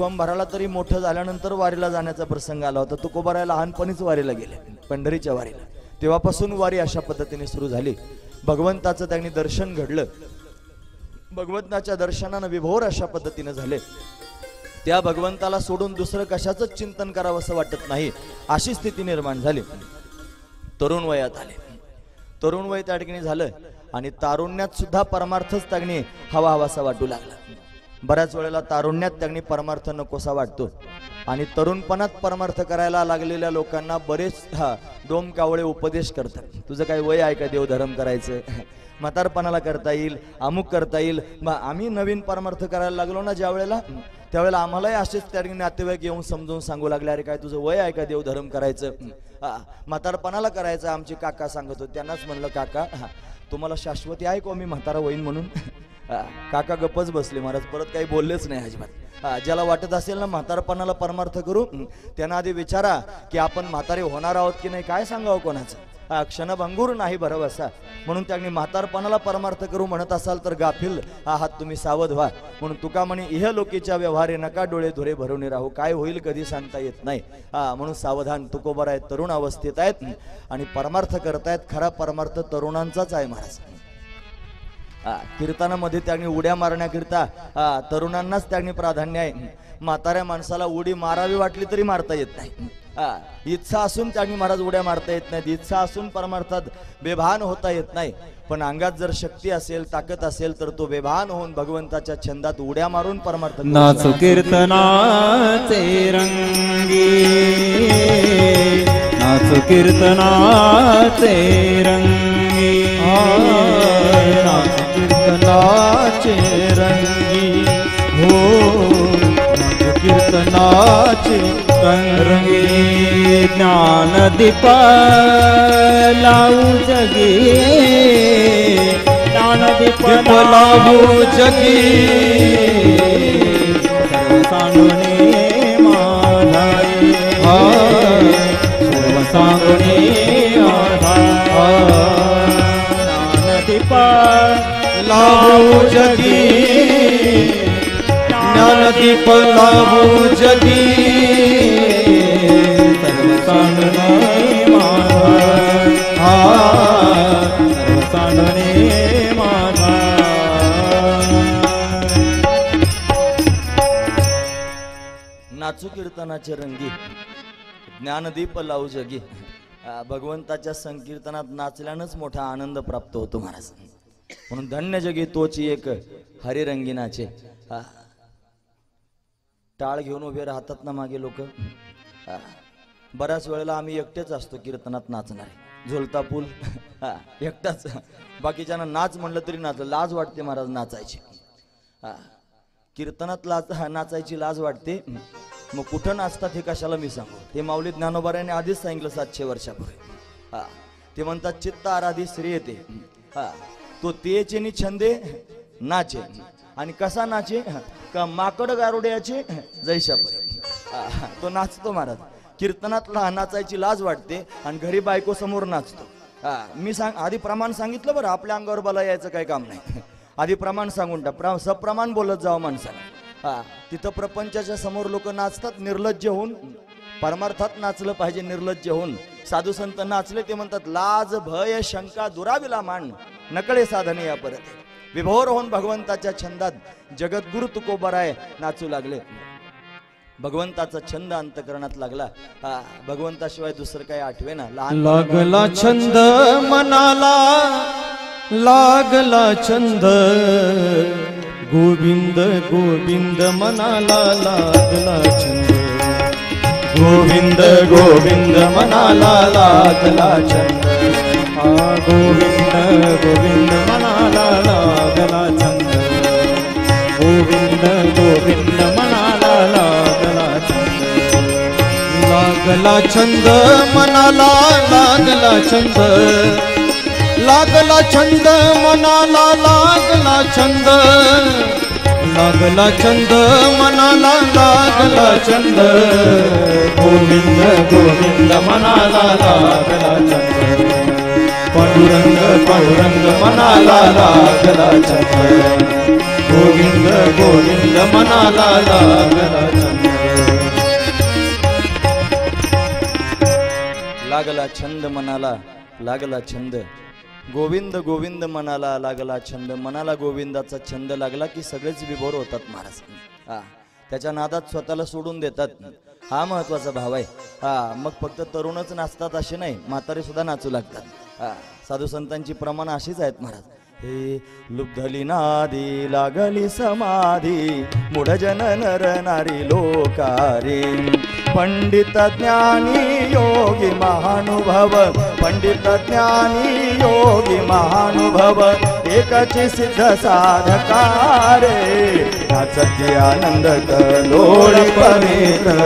शुभम भराला तरी मोठं झाल्यानंतर वारीला जाण्याचा प्रसंग आला होता. तुकोबाराय लहानपणीच वारीला गेले, पंढरीच्या वारीला. तेव्हापासून वारी अशा पद्धतीने सुरू झाली. भगवंताचं त्यांनी दर्शन घडलं, भगवंताच्या दर्शनानं विभोर अशा पद्धतीने झाले. त्या भगवंताला सोडून दुसरं कशाचंच चिंतन करावं असं वाटत नाही, अशी स्थिती निर्माण झाली. तरुण वयात आले, तरुण वय त्या ठिकाणी झालं आणि तारुण्यात सुद्धा परमार्थच त्यांनी हवा हवासा वाटू लागला. बऱ्याच वेळेला तारुण्यात त्यांनी परमार्थ नकोसा वाटतो आणि तरुणपणात परमार्थ करायला लागलेल्या लोकांना बरेच डोमकावळे उपदेश करतात. तुझं काय वय आहे का देवधर्म करायचं, म्हातारपणाला करता येईल, अमुक करता येईल. आम्ही नवीन परमार्थ करायला लागलो ना ज्या वेळेला, त्यावेळेला आम्हालाही असेच त्या नातेवाईक येऊन समजून सांगू लागले, अरे काय तुझं वय आहे का देवधर्म करायचं, म्हातारपणाला करायचं. आमचे काका सांगत होते, त्यांनाच म्हणलं काका तुम्हाला शाश्वती आहे का मी म्हातारा होईन म्हणून. काका गप्पच बसले महाराज, परत काही बोललेच नाही अजिबात. ज्याला वाटत असेल ना म्हातारपणाला परमार्थ करू, त्यांना आधी विचारा की आपण म्हातारे होणार आहोत की नाही, काय सांगावं कोणाचं. क्षणभंगूर नाही भरवसा. म्हणून त्यांनी म्हातारपणाला परमार्थ करू म्हणत असाल तर गाफील आहात तुम्ही, सावध व्हा. म्हणून तुका म्हणे इह लोकीच्या व्यवहारे नका डोळे धुरे भरून राहू, काय होईल कधी सांगता येत नाही. म्हणून सावधान. तुकोबार आहेत, तरुण अवस्थेत आहेत आणि परमार्थ करतायत. खरा परमार्थ तरुणांचाच आहे महाराज. कीर्तनामध्ये त्यांनी उड्या मारण्याकरिता तरुणांनाच त्यांनी प्राधान्य आहे. म्हाताऱ्या माणसाला उडी मारावी वाटली तरी मारता येत नाही. इच्छा असून त्यांनी महाराज उड्या मारता येत नाहीत, इच्छा असून परमार्थात बेभान होता येत नाही. पण अंगात जर शक्ती असेल, ताकद असेल तर तो बेभान होऊन भगवंताच्या छंदात उड्या मारून परमार्थ. नाचो कीर्तनाचे रंगी, नाचो कीर्तनाचे रंगी, नाचो कीर्तनाचे रंगी, हो कीर्तनाचे रंगी. ज्ञानदीप लावू जगी, ज्ञानदीप लावू जगी, सांगणे माधाई, सर्व सांगणे ज्ञानदीप लावू जगी, ज्ञानदीप लावू जगी, सर्व सांगणे माझा, सर्व सांगणे माझा. नाचू कीर्तनाचे रंगी, ज्ञानदीप लावू जगी. भगवंताच्या संकीर्तनात नाचल्यानंच मोठा आनंद प्राप्त होतो महाराज. म्हणून धन्य जगी तोची एक हरिरंगीनाचे. टाळ घेऊन उभे राहतात ना मागे लोक. बऱ्याच वेळेला आम्ही एकटेच असतो कीर्तनात नाचणारे, झोलता पूल एकटाच. बाकीच्यांना नाच म्हणलं तरी नाच लाज वाटते महाराज नाचायची. कीर्तनात नाचायची लाज वाटते. मग कुठं नाचतात हे कशाला मी सांगू. ते माऊली ज्ञानोबाराने आधीच सांगितलं 700 वर्षापूर्वी. ते म्हणतात चित्त आराधी श्री येते, तो तेचे नि छंदे नाचे. आणि कसा नाचे का माकड गारुड्याचे जैशापरी. तो नाचतो महाराज. कीर्तनात नाचायची लाज वाटते आणि घरी बायको समोर नाचतो. मी आधी प्रमाण सांगितलं बरं, आपल्या अंगावर बला यायचं काही काम नाही. आधी प्रमाण सांगून टाक, सप्रमाण बोलत जावं माणसाला. तिथं प्रपंचाच्या समोर लोक नाचतात निर्लज्ज होऊन. परमार्थात नाचलं पाहिजे निर्लज्ज होऊन. साधू संत नाचले ते म्हणतात लाज भय शंका दुराविला मान, नकळे साधने या परत. विभोर होऊन भगवंताच्या छंदात जगद्गुरु तुकोबाराय नाचू लागले. भगवंताचा छंद अंतकरणात लागला. भगवंताशिवाय दुसरं काही आठवे ना. लागला छंद मनाला, लागला छंद गोविंद गोविंद मनाला, लागला छंद गोविंद गोविंद मनाला, लागला छंद. गोविंद गोविंद मनाला, लागला छंद. गोविंद गोविंद मनाला, लागला छंद. लागला छंद मनाला, लागला छंद. लागला छंद मनाला, लागला छंद. लागला छंद मनाला, लागला छंद. गोविंद गोविंद मनाला, लागला छंद. पांडुरंग पांडुरंग मनाला, लागला छंद. गोविंद गोविंद मनाला, लागला छंद. लागला छंद मनाला लागला छंद गोविंद गोविंद मनाला लागला छंद मनाला गोविंदाचा छंद लागला की सगळेच विभोर होतात महाराज हा त्याच्या नादात स्वतःला सोडून देतात हा महत्वाचा भाव आहे हा मग फक्त तरुणच नाचतात असे नाही म्हातारे सुद्धा नाचू लागतात हा साधू संतांची प्रमाण अशीच आहेत महाराज हे लुब्धली नादी लागली समाधी मूढजन नर नारी लोकारे पंडित ज्ञानी योगी महानुभव पंडित ज्ञानी योगी महानुभव एकची सिद्ध साधकारे नाचती आनंद कलोळ पवित्र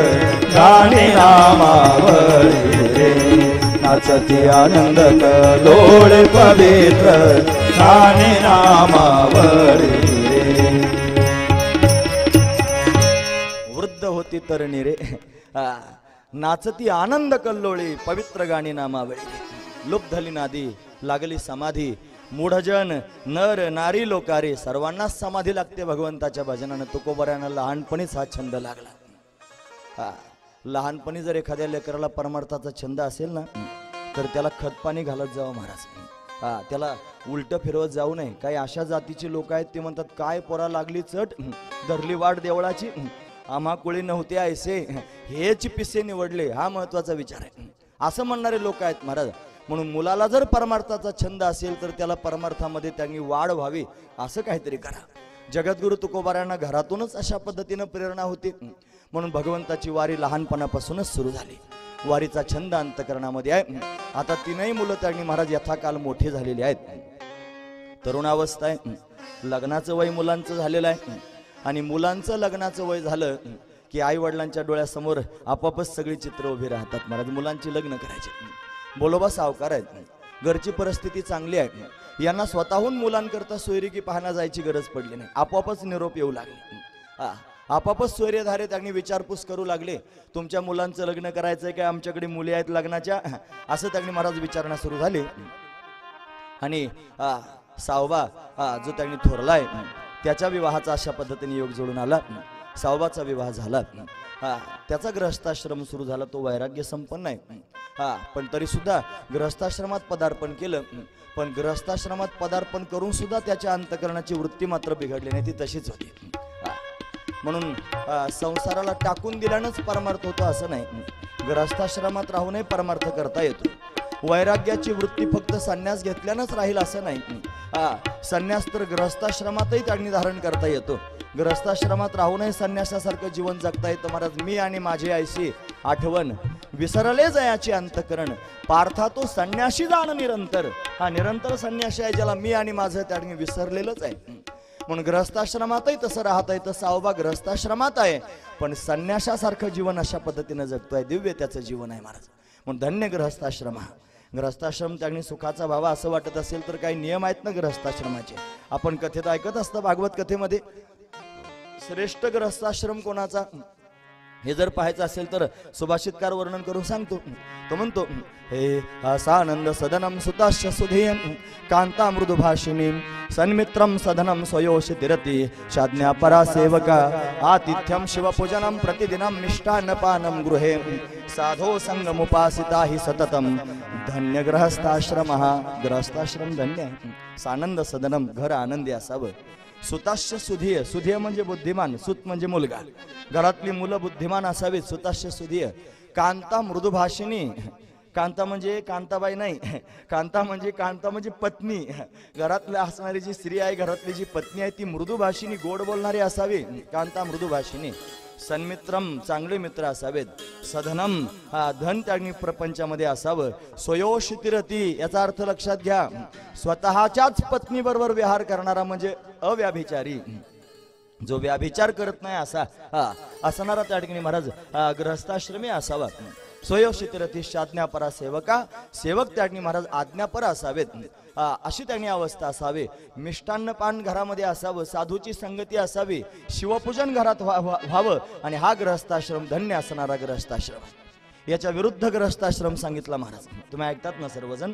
गाणी नामावरी रे नाचती आनंद कलोळ पवित्र गाणी नामावरी रे वृद्ध होती तरणी रे नाचती आनंद कल्लोळी पवित्र गाणी नामावळी लुब्धली नादी लागली समाधी मूढजन नर नारी लोकारे सर्वांनाच समाधी लागते भगवंताच्या भजनानं तुकोबऱ्यानं लहानपणीच हा छंद लागला लहानपणी जर एखाद्या लेकराला परमार्थाचा छंद असेल ना तर त्याला खतपाणी घालत जावं महाराज त्याला उलट फिरवत जाऊ नये काही अशा जातीचे लोक आहेत ते म्हणतात काय पोरा लागली चट धरली वाट देवळाची आम्हा कोळी नव्हते ऐसे हेच पिसे निवडले हा महत्वाचा विचार आहे असं म्हणणारे लोक आहेत महाराज म्हणून मुलाला जर परमार्थाचा छंद असेल तर त्याला परमार्थामध्ये त्यांनी वाढ व्हावी असं काहीतरी करा जगद्गुरु तुकोबारायांना घरातूनच अशा पद्धतीनं प्रेरणा होती म्हणून भगवंताची वारी लहानपणापासूनच सुरू झाली वारीचा छंद अंतकरणामध्ये आहे आता तीनही मुलं त्यांनी महाराज यथाकाल मोठी झालेली आहेत तरुणावस्था आहे लग्नाचं वय मुलांचं झालेलं आहे आणि मुलांचं लग्नाचं वय झालं की आई वडिलांच्या डोळ्यासमोर आपापच सगळी चित्र उभी राहतात महाराज मुलांची लग्न करायची बोलोबा सावकार आहेत घरची परिस्थिती चांगली आहे यांना स्वतःहून मुलांकरता सोयरिकी पाहण्या जायची गरज पडली नाही आपोआपच निरोप येऊ लागले आपापच सोयरेधारे त्यांनी विचारपूस करू लागले तुमच्या मुलांचं लग्न करायचंय काय आमच्याकडे मुली आहेत लग्नाच्या असं त्यांनी महाराज विचारणा सुरू झाली आणि सावबा जो त्यांनी थोरलाय त्याच्या विवाहाचा अशा पद्धतीने योग जोडून आला सावबाचा विवाह झाला त्याचा गृहस्थाश्रम सुरू झाला तो वैराग्य संपन्न आहे पण तरी सुद्धा गृहस्थाश्रमात पदार्पण केलं पण गृहस्थाश्रमात पदार्पण करून सुद्धा त्याच्या अंतकरणाची वृत्ती मात्र बिघडली नाही ती तशीच होती म्हणून संसाराला टाकून दिल्यानंच परमार्थ होतो असं नाही गृहस्थाश्रमात राहूनही परमार्थ करता येतो वैराग्याची वृत्ती फक्त संन्यास घेतल्यानंच राहील असं नाही संन्यास तर गृहस्थाश्रमातही त्यांनी धारण करता येतो गृहस्थाश्रमात राहूनही संन्यासासारखं जीवन जगता येतं महाराज मी आणि माझी आईशी आठवण विसरले जयाची अंतकरण पार्था तो संन्याशी जाण निरंतर हा निरंतर संन्यासी आहे ज्याला मी आणि माझं त्यांनी विसरलेलंच आहे म्हणून गृहस्थाश्रमातही तसं राहत आहे तसं सावबा गृहस्थाश्रमात आहे पण संन्यासासारखं जीवन अशा पद्धतीनं जगतोय दिव्य त्याचं जीवन आहे महाराज म्हणून धन्य गृहस्थाश्रम गृहस्थाश्रम त्यांनी सुखाचा व्हावा असं वाटत असेल तर काही नियम आहेत ना गृहस्थाश्रमाचे आपण कथेत ऐकत असतं भागवत कथेमध्ये श्रेष्ठ गृहस्थाश्रम कोणाचा हे जर पाहायचं असेल तर सुभाषितकार वर्णन करून सांगतो तो म्हणतो हे आसानंद सदनम सुताश्य सुधेयं कांता मृदु भाषिणी सन्मित्रम सदनम स्वयोषि तिरति शाज्ञा परा सेवका आतिथ्यम शिवपूजनम प्रतिदिनम मिष्टान्नपानम गृहे साधो संगमुपासिता हि सततम धन्य गृहस्थाश्रम गृहस्थाश्रम धन्य आहे सानंद सदनम घर आनंदी असावं सुताश्य सुधीय सुधीय म्हणजे बुद्धिमान सुत म्हणजे मुलगा घरातली मुलं बुद्धिमान असावीत सुताश्य सुधीय कांता मृदुभाषिणी कांता म्हणजे कांताबाई नाही कांता म्हणजे पत्नी घरातल्या असणारी जी स्त्री आहे घरातली जी पत्नी आहे ती मृदुभाषिणी गोड बोलणारी असावी कांता मृदुभाषिणी सन्मित्रम चांगले मित्र असावेत सधनम धन त्यांनी प्रपंचामध्ये असावं स्वयोषितिरती याचा अर्थ लक्षात घ्या स्वतःच्याच पत्नी बरोबर विहार करणारा म्हणजे अव्याभिचारी जो व्याभिचार करत नाही असा असणारा त्या ठिकाणी महाराज गृहस्थाश्रमी असावा स्वयोषितिरती शाज्ञापरा सेवका सेवक त्या ठिकाणी महाराज आज्ञापर असावेत अशी त्यांनी अवस्था असावी मिष्टान्न पान घरामध्ये असावं साधूची संगती असावी शिवपूजन घरात व्हावं आणि हा गृहस्थाश्रम धन्य असणारा गृहस्थाश्रम याच्या विरुद्ध ग्रहस्थाश्रम सांगितला महाराज. तुम्ही ऐकतात ना सर्वजण.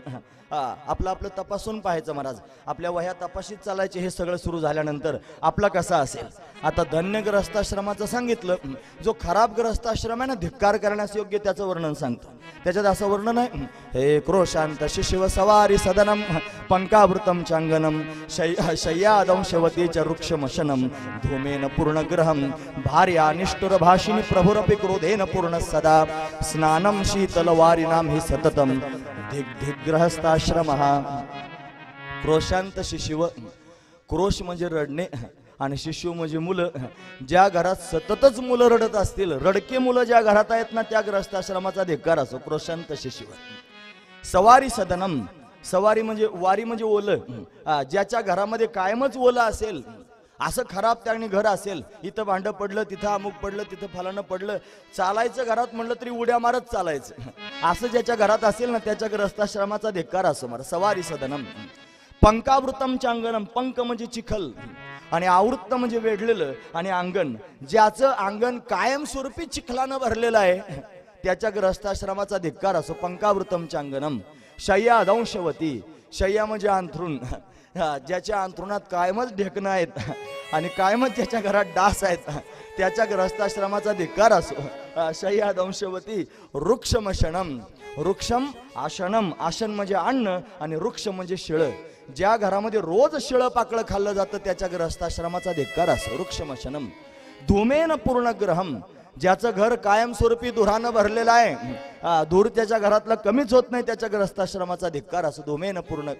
आपलं आपलं तपासून पाहायचं महाराज. आपल्या वह्या तपाशीत चालायचे. हे सगळं सुरू झाल्यानंतर आपला कसा असेल. आता धन्य ग्रहस्थाश्रमाचं सांगितलं. जो खराब ग्रहस्थाश्रम आहे ना, धिक्कार करण्यास योग्य, त्याचं वर्णन सांगतो. त्याच्यात असं वर्णन आहे, हे क्रोशांत शिशिव सवारी सदनम पंकावृतम चांगनम शय्यादंशवती च वृक्षमशनम धूमेन पूर्णग्रहम भार्या निष्ठुर भाषिणी प्रभुरपि क्रोधेन पूर्ण सदा स्नानम शीतलवारिणाम हि सततम दिग्ग्रहस्थाश्रम. क्रोशांत शिशिव, क्रोश म्हणजे रडणे आणि शिशु म्हणजे मुलं. ज्या घरात सततच मुलं रडत असतील, रडके मुलं ज्या घरात आहेत ना, त्या ग्रहस्थाश्रमाचा धिक्कार असो. क्रोशांत शिशिव. सवारी सदनम, सवारी म्हणजे वारी म्हणजे ओलं. ज्याच्या घरामध्ये कायमच ओलं असेल, असं खराब त्याने घर असेल, इथं भांडं पडलं, तिथं अमुक पडलं, तिथं फलानं पडलं, चालायचं घरात म्हणलं तरी उड्या मारत चालायचं, असं ज्याच्या घरात असेल ना, त्याच्या ग्रहस्थाश्रमाचा धिक्कार असो मला. सवारी सदनम. पंकावृतम चांगनम, पंक म्हणजे चिखल आणि आवृत्त म्हणजे वेढलेलं आणि अंगण, ज्याचं अंगण कायमस्वरूपी चिखलानं भरलेलं आहे, त्याच्या ग्रहस्थाश्रमाचा धिक्कार असो. पंकावृतम चांगनम. शय्या दंशवती, शय्या म्हणजे अंथरुण, ज्याच्या अंथरुणात कायमच ढेकणं आहेत आणि कायमच ज्याच्या घरात डास आहेत, त्याच्या ग्रहस्थाश्रमाचा धिक्कार असो. शय्या दंशवती. वृक्षमशनम, वृक्षम आशनम, आशन म्हणजे अन्न आणि वृक्ष म्हणजे शिळं, ज्या घरामध्ये रोज शिळं पाकळं खाल्लं जातं, त्याच्या ग्रहस्थाश्रमाचा धिक्कार असो. वृक्षमशनम. धूमेन पूर्णग्रहम, ज्याचं घर कायमस्वरूपी धुरानं भरलेलं आहे, धूर त्याच्या घरातला कमीच होत नाही, त्याच्या ग्रहस्थाश्रमाचा धिक्कार असो. धूमेन पूर्ण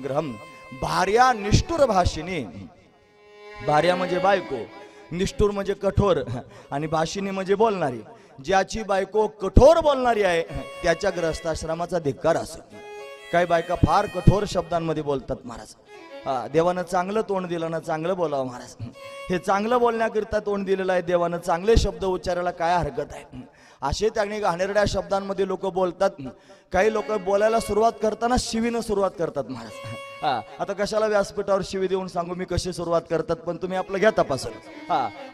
ग्रहम. भार्या निष्ठुर भाषिणी, भार्या म्हणजे बायको, निष्ठुर म्हणजे कठोर आणि भाषिणी म्हणजे बोलणारी. ज्याची बायको कठोर बोलणारी आहे, त्याच्या ग्रहस्थाश्रमाचा धिक्कार असो. काही बायका फार कठोर शब्दांमध्ये बोलतात महाराज. देवानं चांगलं तोंड दिलं ना, चांगलं बोलावं महाराज. हे चांगलं बोलण्याकरिता तोंड दिलेलं आहे देवानं, चांगले शब्द उच्चारायला काय हरकत आहे. असे त्यांनी घाणेरड्या शब्दांमध्ये लोक बोलतात. काही लोक बोलायला सुरुवात करताना शिवीनं सुरुवात करतात महाराज. आता कशाला व्यासपीठावर शिवी देऊन सांगू मी कशी सुरुवात करतात, पण तुम्ही आपलं घ्या तपासून.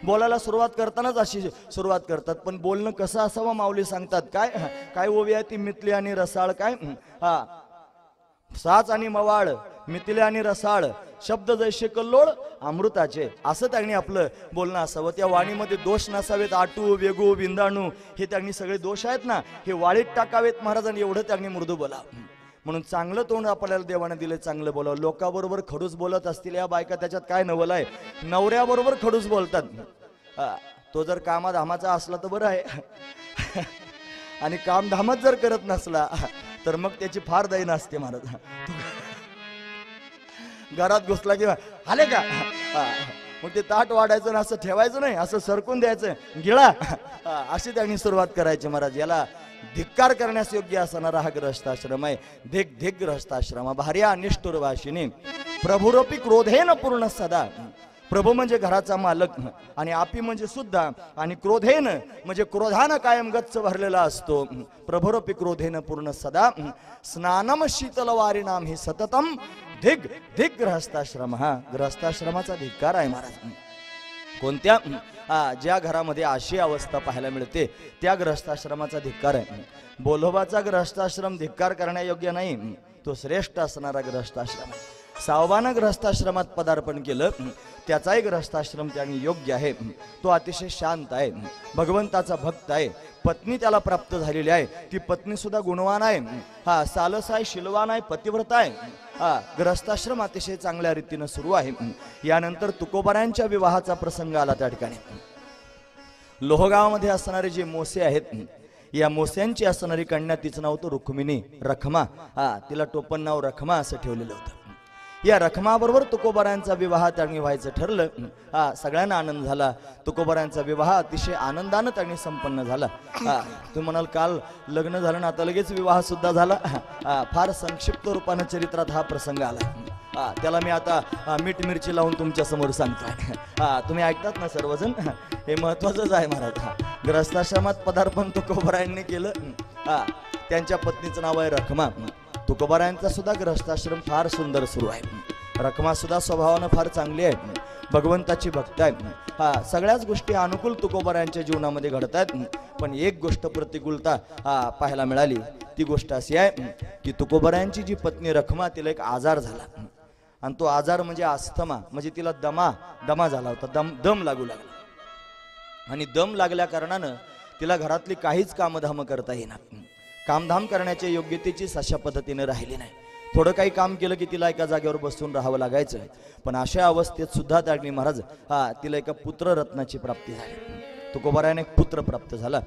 बोलायला सुरुवात करतानाच अशी सुरुवात करतात, पण बोलणं कसं असावं माऊली सांगतात. काय ओवी आहे ती, मितली आणि रसाळ. काय साच आणि मवाळ, मितले आणि रसाळ, शब्द जैसे कल्लोळ अमृताचे, असं त्यांनी आपलं बोलणं असावं. त्या वाणीमध्ये दोष नसावेत. आटू वेगू विंदाणू हे त्यांनी सगळे दोष आहेत ना, हे वाळीत टाकावेत महाराजांनी, एवढं त्यांनी मृदू बोलावं. म्हणून चांगलं तोंड आपल्याला देवाने दिले, चांगलं बोलावं. लोकांबरोबर खडूस बोलत असतील या बायका, त्याच्यात काय नवल आहे. नवऱ्याबरोबर खडूस बोलतात. तो जर कामाधामाचा असला तर बरं आहे, आणि कामधामच जर करत नसला तर मग त्याची फार दयन असते महाराज. घरात घुसला किंवा आले का, मग ते ताट वाढायचं ना, असं ठेवायचं नाही, असं सरकून द्यायचं, गिळा, अशी त्यांनी सुरुवात करायची महाराज. याला धिक्कार करण्यास योग्य असणारा हा ग्रहस्थाश्रम आहे. धिक ग्रहस्थाश्रम. भार्या निष्ठुर भाषिणी प्रभुरपी क्रोधेन पूर्ण सदा. प्रभू म्हणजे घराचा मालक आणि आपी म्हणजे सुद्धा, आणि क्रोधेन म्हणजे क्रोधानं कायम गच्च भरलेला असतो. प्रभुरपी क्रोधेन पूर्ण सदा स्नानम शीतलवारिणाम हि सततम धिक ग्रहस्थाश्रम. हा ग्रहस्थाश्रमाचा धिक्कार आहे महाराज. कोणत्या, ज्या घरामध्ये अशी अवस्था पाहायला मिळते त्या ग्रहस्थाश्रमाचा धिक्कार आहे. बोलोबाचा ग्रहस्थाश्रम धिक्कार करण्यायोग्य नाही, तो श्रेष्ठ असणारा ग्रहस्थाश्रम आहे. सावबानं ग्रहस्थाश्रमात पदार्पण केलं, त्याचाही ग्रहस्थाश्रम त्यांनी योग्य आहे. तो अतिशय शांत आहे, भगवंताचा भक्त आहे, पत्नी त्याला प्राप्त झालेली आहे, ती पत्नी सुद्धा गुणवान आहे, सालस आहे, शिलवान आहे, पतिव्रत आहे. ग्रहस्थाश्रम अतिशय चांगल्या रीतीनं सुरू आहे. यानंतर तुकोबारायांच्या विवाहाचा प्रसंग आला. त्या ठिकाणी लोहगावमध्ये असणारे जे मोसे आहेत, या मोस्यांची असणारी कन्या, तिचं नाव होतं रुक्मिणी, रखमा. तिला टोपण नाव रखमा असं ठेवलेलं होतं. या रखमाबरोबर तुकोबारायांचा विवाह त्यांनी व्हायचं ठरलं. सगळ्यांना आनंद झाला. तुकोबारायांचा विवाह अतिशय आनंदानं त्यांनी संपन्न झाला. तुम्ही म्हणाल काल लग्न झालं ना, आता लगेच विवाह सुद्धा झाला. फार संक्षिप्त रूपानं चरित्रात हा प्रसंग आला. त्याला मी आता मीठ मिरची लावून तुमच्या समोर सांगतोय. तुम्ही ऐकतात ना सर्वजण, हे महत्वाचंच आहे महाराज. ग्रहस्थाश्रमात पदार्पण तुकोबारायांनी केलं. त्यांच्या पत्नीचं नाव आहे रखमा. तुकोबारायांचा सुद्धा ग्रहस्थाश्रम फार सुंदर सुरू आहे. रखमा सुद्धा स्वभावानं फार चांगली आहे. भगवंताची भक्त आहे. हा सगळ्याच गोष्टी अनुकूल तुकोबारायांच्या जीवनामध्ये घडतात. पण एक गोष्ट प्रतिकूलता पाहायला मिळाली. ती गोष्ट अशी आहे की तुकोबारायांची जी पत्नी रखमा, तिला एक आजार झाला. आणि तो आजार म्हणजे अस्थमा, म्हणजे तिला दमा झाला होता, दम लागू लागला. आणि दम लागल्या कारणानं तिला घरातली काहीच कामधाम करता येणार, कामधाम करण्याच्या योग्यतेची अशा पद्धतीने राहिली नाही. थोडं काही काम केलं की तिला एका जागेवर बसून राहावं लागायचं. पण अशा अवस्थेत सुद्धा त्यागणी महाराज तिला एका पुत्ररत्नाची प्राप्ती झाली. तुकोबारायाने एक पुत्र प्राप्त झाला.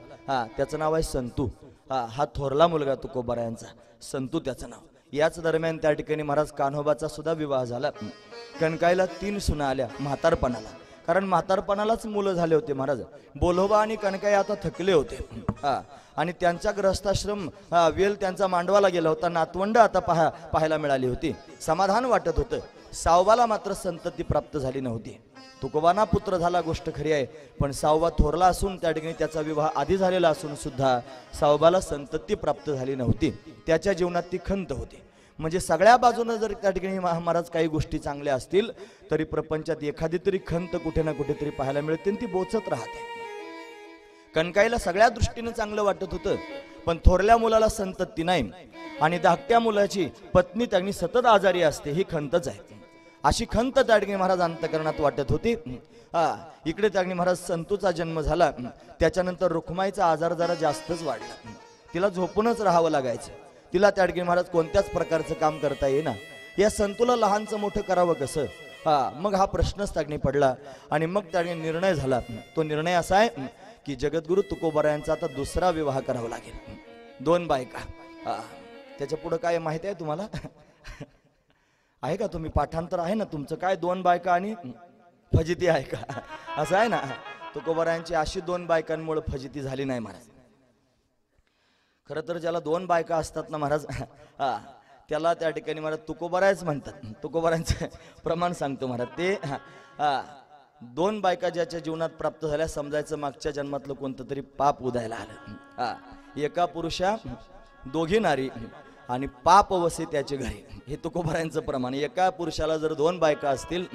त्याचं नाव आहे संतू. हा थोरला मुलगा तुकोबारायांचा, संतू त्याचं नाव. याच दरम्यान त्या ठिकाणी महाराज कान्होबाचा सुद्धा विवाह झाला. कणकाईला 3 सुना आल्या म्हातारपणाला, कारण म्हातारपणालाच मुलं झाले होते महाराज. बोलोबा आणि कणकाई आता थकले होते. आणि त्यांचा ग्रहस्थाश्रम वेल त्यांचा मांडवाला गेला होता. नातवंड आता पाहायला मिळाली होती. समाधान वाटत होतं. सावबाला मात्र संतती प्राप्त झाली नव्हती. तुकोबांना पुत्र झाला, गोष्ट खरी आहे. पण सावबा थोरला असून त्या ठिकाणी त्याचा विवाह आधी झालेला असून सुद्धा सावबाला संतती प्राप्त झाली नव्हती. त्याच्या जीवनात ती खंत होती. म्हणजे सगळ्या बाजूने जर त्या ठिकाणी महाराज काही गोष्टी चांगल्या असतील तरी प्रपंचात एखादी तरी खंत कुठे ना कुठेतरी पाहायला मिळते, ती बोचत राहते. कणकाईला सगळ्या दृष्टीने चांगलं वाटत होतं, पण थोरल्या मुलाला संतती नाही आणि धाकट्या मुलाची पत्नी त्यांनी सतत आजारी असते, ही खंतच आहे. अशी खंत त्या ठिकाणी महाराज अंतकरणात वाटत होती. इकडे त्या ठिकाणी महाराज संतूचा जन्म झाला. त्याच्यानंतर रुक्माईचा आजार जरा जास्तच वाढला. तिला झोपूनच राहावं लागायचं. तिला त्या ठिकाणी महाराज कोणत्याच प्रकारचं काम करता येईना. या संतूला लहानचं मोठं करावं कसं, मग हा प्रश्नच त्या ठिकाणी पडला. आणि मग त्या ठिकाणी निर्णय झाला. तो निर्णय असा आहे की जगद्गुरु तुकोबारायांचा आता दुसरा विवाह करावा लागेल. 2 बायका. त्याच्या पुढे काय माहिती आहे तुम्हाला? आहे का तुम्ही पाठांतर आहे ना तुमचं? काय 2 बायका आणि फजिती आहे का? असं आहे ना. तुकोबारायांची अशी 2 बायकांमुळे फजिती झाली नाही महाराज. खरं तर ज्याला 2 बायका असतात ना महाराज, त्याला त्या ठिकाणी महाराज तुकोबारायच म्हणतात. तुकोबारायांचं प्रमाण सांगतो महाराज. ते 2 बायका ज्याच्या जीवनात प्राप्त झाल्या, समजायचं मागच्या जन्मातलं कोणतं तरी पाप उदायला आलं. एका पुरुषा 2 नारी आणि पाप वसे त्याचे घरी, हे तुकोबारायांचं प्रमाण. एका पुरुषाला जर 2 बायका असतील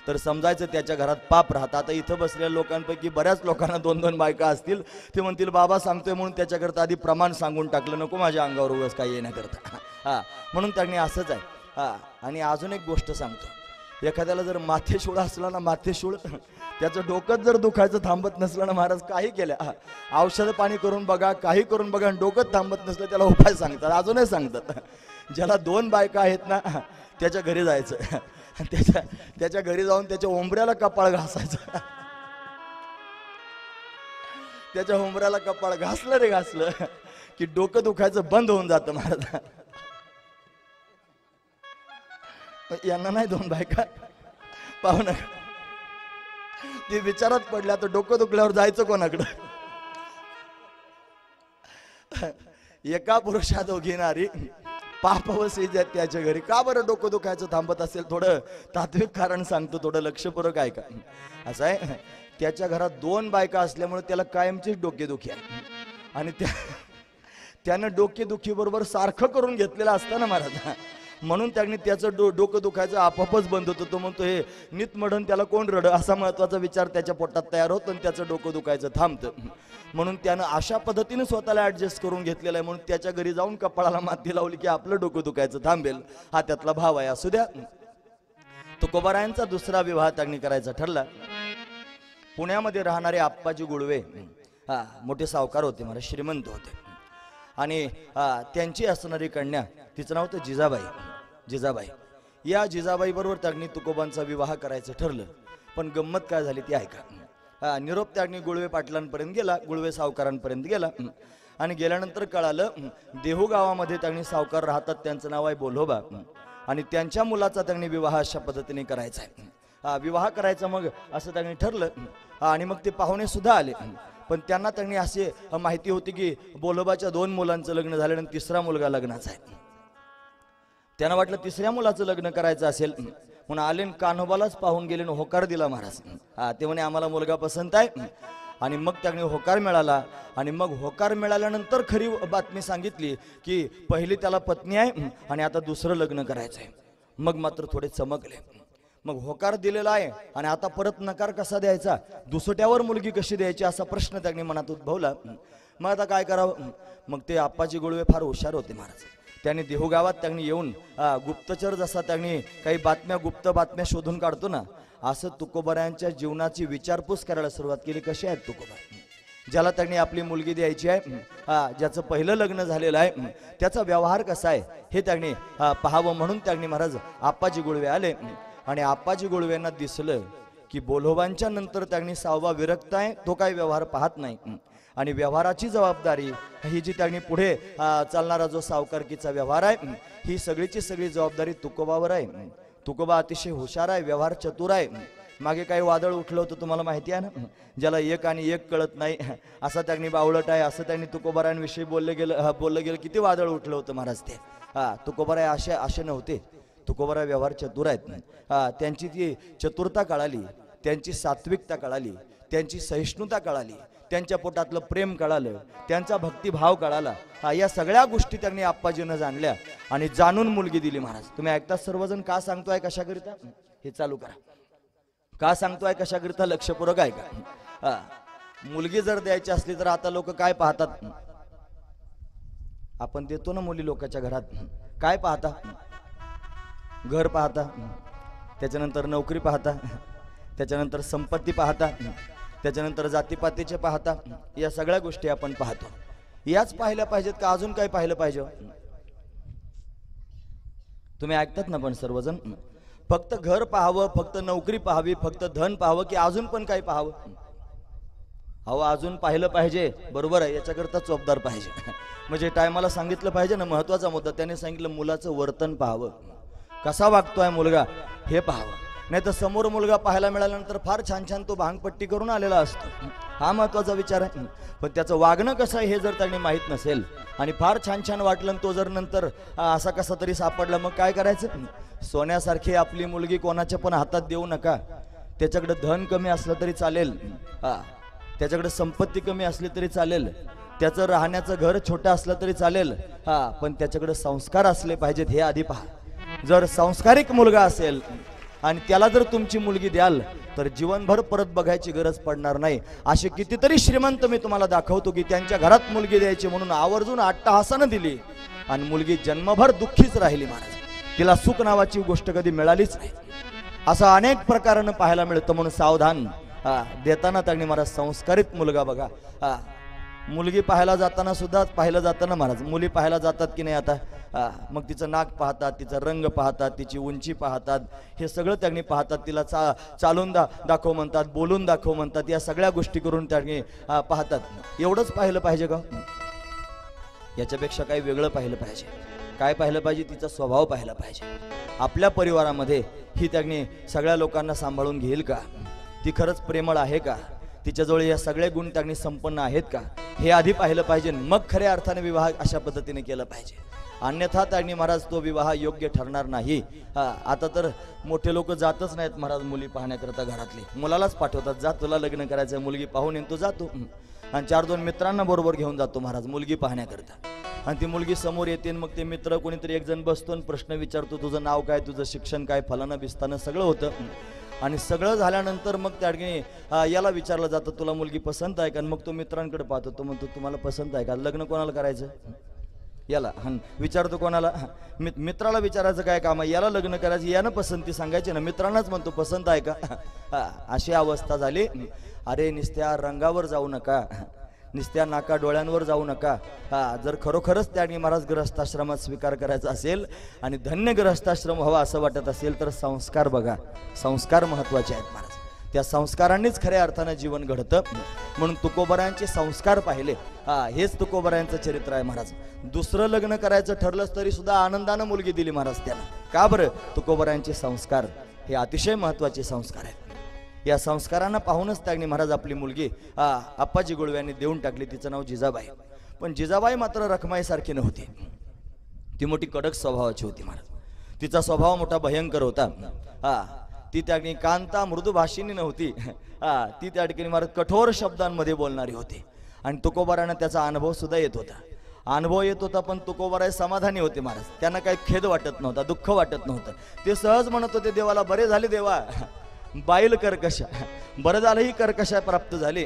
तर समजायचं त्याच्या घरात पाप राहतात. आता इथं बसलेल्या लोकांपैकी बऱ्याच लोकांना 2-2 बायका असतील. ते म्हणतील बाबा सांगतोय म्हणून त्याच्याकरता आधी प्रमाण सांगून टाकलं, नको माझ्या अंगावर उगाच काही येण्याकरता. म्हणून त्यांनी असंच आहे. आणि अजून एक गोष्ट सांगतो. एखाद्याला जर माथेशूळ असला ना, माथेशूळ, त्याचं डोकं जर दुखायचं थांबत नसलं ना महाराज, काही केल्या औषध पाणी करून बघा, काही करून बघा, डोकं थांबत नसलं त्याला उपाय सांगतात, अजूनही सांगतात. ज्याला 2 बायका आहेत ना, त्याच्या घरी जायचं. त्याच्या घरी जाऊन त्याच्या उंबऱ्याला कपाळ घासायचं. त्याच्या उंबऱ्याला कपाळ घासलं रे घासलं की डोकं दुखायचं बंद होऊन जातं महाराज. यांना नाही 2 बायका, पाहू नका. ती विचारात पडल्या तर डोकं दुखल्यावर जायचं कोणाकडं? एका पुरुषा 2 नारी पापवसी त्याच्या घरी. का बरं डोकं दुखायचं थांबत असेल? थोडं तात्विक कारण सांगतो, थोडं लक्षपूर्वक ऐका. असं आहे, त्याच्या घरात 2 बायका असल्यामुळे त्याला कायमचीच डोकेदुखी आहे. आणि त्यानं डोकेदुखी बरोबर सारखं करून घेतलेलं असतं ना महाराज, म्हणून त्यांनी त्याचं डोकं दुखायचं आपोआपच बंद होतं. तो म्हणतो हे नित मडन त्याला कोण रड, असा महत्वाचा विचार त्याच्या पोटात तयार होतो आणि त्याचं डोकं दुखायचं थांबतं. म्हणून त्यानं अशा पद्धतीने स्वतःला ऍडजस्ट करून घेतलेला आहे. म्हणून त्याच्या घरी जाऊन कपाळाला माती लावली की आपलं डोकं दुखायचं थांबेल, हा त्यातला भाव आहे. असू द्या. तुकोबारायांचा दुसरा विवाह त्यांनी करायचा ठरला. पुण्यामध्ये राहणारे आप्पाजी गुळवे मोठे सावकार होते महाराज, श्रीमंत होते. आणि त्यांची असणारी कन्या, तिचं नाव होतं जिजाबाई. या जिजाबाई बरोबर त्यांनी तुकोबांचा विवाह करायचं ठरलं. पण गंमत काय झाली ती ऐका. निरोप त्यांनी गुळवे पाटलांपर्यंत गेला, गुळवे सावकारांपर्यंत गेला. आणि गेल्यानंतर कळालं देहू गावामध्ये त्यांनी सावकार राहतात, त्यांचं नाव आहे बोलोबा. आणि त्यांच्या मुलाचा त्यांनी विवाह अशा पद्धतीने करायचा आहे. विवाह करायचा मग असं त्यांनी ठरलं. आणि मग ते पाहुणे सुद्धा आले. पण त्यांना त्यांनी असे माहिती होती की बोलोबाच्या 2 मुलांचं लग्न झालं आणि 3रा मुलगा लग्नाचा आहे. त्यांना वाटलं 3ऱ्या मुलाचं लग्न करायचं असेल म्हणून आले, कान्होबालाच पाहून गेले, होकार दिला महाराज. ते म्हणे आम्हाला मुलगा पसंत आहे. आणि मग त्यांनी होकार मिळाला. आणि मग होकार मिळाल्यानंतर खरी बातमी सांगितली की पहिली त्याला पत्नी आहे आणि आता दुसरं लग्न करायचं आहे. मग मात्र थोडे चमकले. मग होकार दिलेला आहे आणि आता परत नकार कसा द्यायचा, दुसट्यावर मुलगी कशी द्यायची असा प्रश्न त्यांनी मनात उद्भवला. मग आता काय करावं. मग ते आप्पाजी गुळवे फार हुशार होते महाराज. त्यांनी देहूगावात त्यांनी येऊन गुप्तचर जसा त्यांनी काही बातम्या गुप्त बातम्या शोधून काढतो ना, असं तुकोबारायांच्या जीवनाची विचारपूस करायला सुरुवात केली. कशी आहेत तुकोबा, ज्याला त्यांनी आपली मुलगी द्यायची आहे, ज्याचं पहिलं लग्न झालेलं आहे, त्याचा व्यवहार कसा आहे हे त्यांनी पाहावं म्हणून त्यांनी महाराज आप्पाजी गुळवे आले. आणि आप्पाजी गुळवेंना दिसलं की बोलोबांच्या नंतर त्यांनी 6वा विरक्त आहे, तो काही व्यवहार पाहत नाही. आणि व्यवहाराची जबाबदारी ही जी त्यांनी पुढे चालणारा जो सावकारकीचा व्यवहार आहे, ही सगळीची सगळी जबाबदारी तुकोबावर आहे. तुकोबा अतिशय हुशार आहे, व्यवहार चतुर आहे. मागे काही वादळ उठलं होतं तुम्हाला माहिती आहे ना, ज्याला एक आणि एक कळत नाही असा त्यांनी बावळट आहे असं त्यांनी तुकोबारांविषयी बोललं गेलं. किती वादळ उठलं होतं महाराज ते. तुकोबारा असे नव्हते. तुकोबारा व्यवहार चतुर आहेत. त्यांची ती चतुरता कळाली, त्यांची सात्विकता कळाली, त्यांची सहिष्णुता कळाली, त्यांच्या पोटातलं प्रेम कळालं, त्यांचा भक्तिभाव कळाला. या सगळ्या गोष्टी त्यांनी आप्पाजीनं जाणल्या आणि जाणून मुलगी दिली महाराज. तुम्ही ऐकता सर्वजण. का सांगतोय कशाकरिता हे चालू करा. का सांगतोय कशाकरिता लक्षपूर्वक ऐका. मुलगी जर द्यायची असली तर आता लोक काय पाहतात, आपण देतो ना मुली लोकांच्या घरात, काय पाहता, घर पाहता, त्याच्यानंतर नोकरी पाहता, त्याच्यानंतर संपत्ती पाहता, त्याच्यानंतर जातीपातीचे पाहता. या सगळ्या गोष्टी आपण पाहतो. याच पाहिल्या पाहिजेत का अजून काय पाहिलं पाहिजे. तुम्ही ऐकतात ना पण सर्वजण. फक्त घर पाहावं, फक्त नोकरी पाहावी, फक्त धन पाहावं की अजून पण काय पाहावं. अहो अजून पाहिलं पाहिजे, बरोबर आहे. याच्याकरता चोपदार पाहिजे. म्हणजे टायमाला सांगितलं पाहिजे ना. महत्वाचा मुद्दा त्याने सांगितलं, मुलाचं वर्तन पाहावं, कसा वागतोय मुलगा हे पाहावं. नाही तर समोर मुलगा पाहायला मिळाल्यानंतर फार छान छान तो भांगपट्टी करून आलेला असतो, हा महत्वाचा विचार आहे. पण त्याचं वागणं कसं आहे हे जर त्यांनी माहीत नसेल आणि फार छान छान वाटलं तो जर नंतर असा कसा तरी सापडला, मग काय करायचं. सोन्यासारखी आपली मुलगी कोणाच्या पण हातात देऊ नका. त्याच्याकडे धन कमी असलं तरी चालेल, त्याच्याकडे संपत्ती कमी असली तरी चालेल, त्याचं राहण्याचं घर छोटं असलं तरी चालेल, पण त्याच्याकडे संस्कार असले पाहिजेत हे आधी पहा. जर संस्कारिक मुलगा असेल आणि त्याला जर तुमची मुलगी द्याल तर जीवनभर परत बघायची गरज पडणार नाही. असे कितीतरी श्रीमंत मी तुम्हाला दाखवतो की त्यांच्या घरात मुलगी द्यायची म्हणून आवर्जून अट्टहासानं दिली आणि मुलगी जन्मभर दुःखीच राहिली महाराज. तिला सुख नावाची गोष्ट कधी मिळालीच नाही. असं अनेक प्रकारानं पाहायला मिळतं. म्हणून सावधान. देताना त्यांनी महाराज संस्कारित मुलगा बघा. मुलगी पाहायला जाताना सुद्धा पाहिलं जातं ना महाराज. मुली पाहायला जातात की नाही आता, मग तिचं नाक पाहतात, तिचा रंग पाहतात, तिची उंची पाहतात, हे सगळं त्यांनी पाहतात. तिला चालून दाखव म्हणतात, बोलून दाखव म्हणतात, या सगळ्या गोष्टी करून त्यांनी पाहतात. एवढंच पाहिलं पाहिजे का, याच्यापेक्षा काही वेगळं पाहिलं पाहिजे. काय पाहिलं पाहिजे, तिचा स्वभाव पाहिला पाहिजे. आपल्या परिवारामध्ये ही त्यांनी सगळ्या लोकांना सांभाळून घेईल का, ती खरंच प्रेमळ आहे का, तिच्याजवळ या सगळे गुण त्यांनी संपन्न आहेत का, हे आधी पाहिलं पाहिजे. मग खऱ्या अर्थाने विवाह अशा पद्धतीने केला पाहिजे. अन्यथा त्यांनी महाराज तो विवाह योग्य ठरणार नाही. आता तर मोठे लोक जातच नाहीत महाराज मुली पाहण्याकरता. घरातले मुलालाच पाठवतात, जा तुला लग्न करायचं, मुलगी पाहून येतो जातो, आणि 4-2 मित्रांना बरोबर घेऊन जातो महाराज मुलगी पाहण्याकरता. आणि ती मुलगी समोर येते, मग ते मित्र कोणीतरी एक जण बसतो आणि प्रश्न विचारतो, तुझं नाव काय, तुझं शिक्षण काय, फलानं बिस्तानं सगळं होतं. आणि सगळं झाल्यानंतर मग त्या ठिकाणी याला विचारलं जातं, तुला मुलगी पसंत आहे का. मग तो मित्रांकडे पाहतो, तो म्हणतो तुम्हाला पसंत आहे का, लग्न कोणाला करायचं, याला. विचारतो कोणाला, मित्राला विचारायचं काय काम आहे, याला लग्न करायचं, यानं पसंती सांगायची ना, मित्रांनाच म्हणतो पसंत आहे का. अशी अवस्था झाली. अरे निस्त्या रंगावर जाऊ नका, निस्त्या नाका डोळ्यांवर जाऊ नका. जर खरोखरच त्यांनी महाराज गृहस्थाश्रमात स्वीकार करायचा असेल आणि धन्य गृहस्थाश्रम व्हावा असं वाटत असेल तर संस्कार बघा. संस्कार महत्वाचे आहेत महाराज. त्या संस्कारांनीच खऱ्या अर्थानं जीवन घडतं. म्हणून तुकोबारायांचे संस्कार पाहिले. हेच तुकोबारायांचं चरित्र आहे महाराज. दुसरं लग्न करायचं ठरलंच तरी सुद्धा आनंदानं मुलगी दिली महाराज त्यांना. का बरं, तुकोबारायांचे संस्कार हे अतिशय महत्वाचे संस्कार आहेत. या संस्कारांना पाहूनच त्यांनी महाराज आपली मुलगी आप्पाजी गुळव्यांनी देऊन टाकली. तिचं नाव जिजाबाई. पण जिजाबाई मात्र रखमाईसारखी नव्हती. ती मोठी कडक स्वभावाची होती महाराज. तिचा स्वभाव मोठा भयंकर होता. ती त्या ठिकाणी कांता मृदुभाषिणी नव्हती. ती त्या ठिकाणी महाराज कठोर शब्दांमध्ये बोलणारी होती. आणि तुकोबारांना त्याचा अनुभव सुद्धा येत होता. अनुभव येत होता, पण तुकोबाराय समाधानी होते महाराज. त्यांना काही खेद वाटत नव्हता, दुःख वाटत नव्हतं. ते सहज म्हणत होते देवाला, बरे झाले देवा बाईल कर्कशा, बरं झालं ही कर्कशा प्राप्त झाली,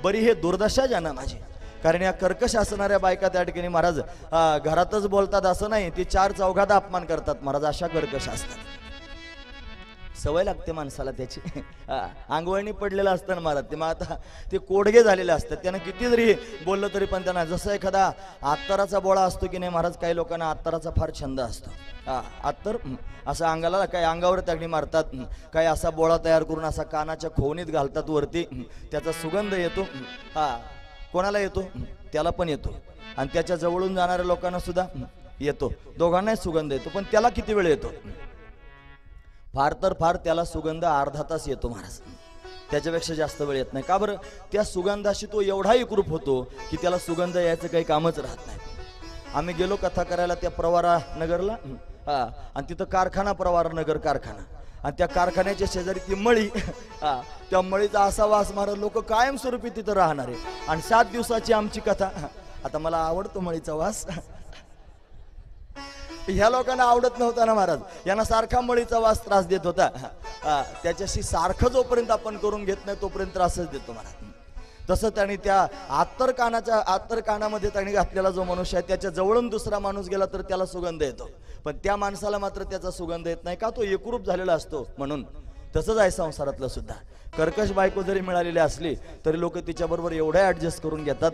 बरी हे दुर्दशा ज्यांना माझी. कारण या कर्कश असणाऱ्या बायका त्या ठिकाणी महाराज घरातच बोलतात असं नाही, ती चार चौघात अपमान करतात महाराज, अशा कर्कश असतात. सवय लागते माणसाला त्याची. अंगवळणी पडलेलं असतं ना महाराज, ते मग आता ते कोडगे झालेले असतात. त्यांना किती जरी बोललं तरी पण त्यांना, जसं एखादा अत्तराचा बोळा असतो की नाही महाराज, काही लोकांना अत्तराचा फार छंद असतो. अत्तर असं अंगाला काही अंगावर त्यागणी मारतात, काही असा बोळा तयार करून असा कानाच्या खोवणीत घालतात वरती, त्याचा सुगंध येतो. कोणाला येतो? त्याला पण येतो, आणि त्याच्या जवळून जाणाऱ्या लोकांना सुद्धा येतो. दोघांनाही सुगंध येतो. पण त्याला किती वेळ येतो? फार तर फार त्याला सुगंध अर्धा तास येतो महाराज, त्याच्यापेक्षा जास्त वेळ येत नाही. का बरं? त्या सुगंधाशी तो एवढा एकरूप होतो की त्याला सुगंध यायचं काही कामच राहत नाही. आम्ही गेलो कथा करायला त्या प्रवारा नगरला, आणि तिथं कारखाना, प्रवारा नगर कारखाना, आणि त्या कारखान्याच्या शेजारी ती मळी, त्या मळीचा असा वास महाराज, लोक कायमस्वरूपी तिथं राहणार आहे. आणि 7 दिवसाची आमची कथा. आता मला आवडतो मळीचा वास, ह्या लोकांना आवडत नव्हता ना महाराज, यांना सारखा मळीचा वास त्रास देत होता. त्याच्याशी सारखं जोपर्यंत आपण करून घेत नाही तोपर्यंत त्रासच देतो महाराज. तसं त्यांनी त्या आत्तरकानामध्ये त्यांनी घातलेला जो मनुष्य आहे, त्याच्या जवळून दुसरा माणूस गेला तर त्याला सुगंध येतो, पण त्या माणसाला मात्र त्याचा सुगंध येत नाही. का? तो एकरूप झालेला असतो म्हणून. तसंच आहे संसारातलं सुद्धा. कर्कश बायको जरी मिळालेली असली तरी लोक तिच्याबरोबर एवढ्या ॲडजस्ट करून घेतात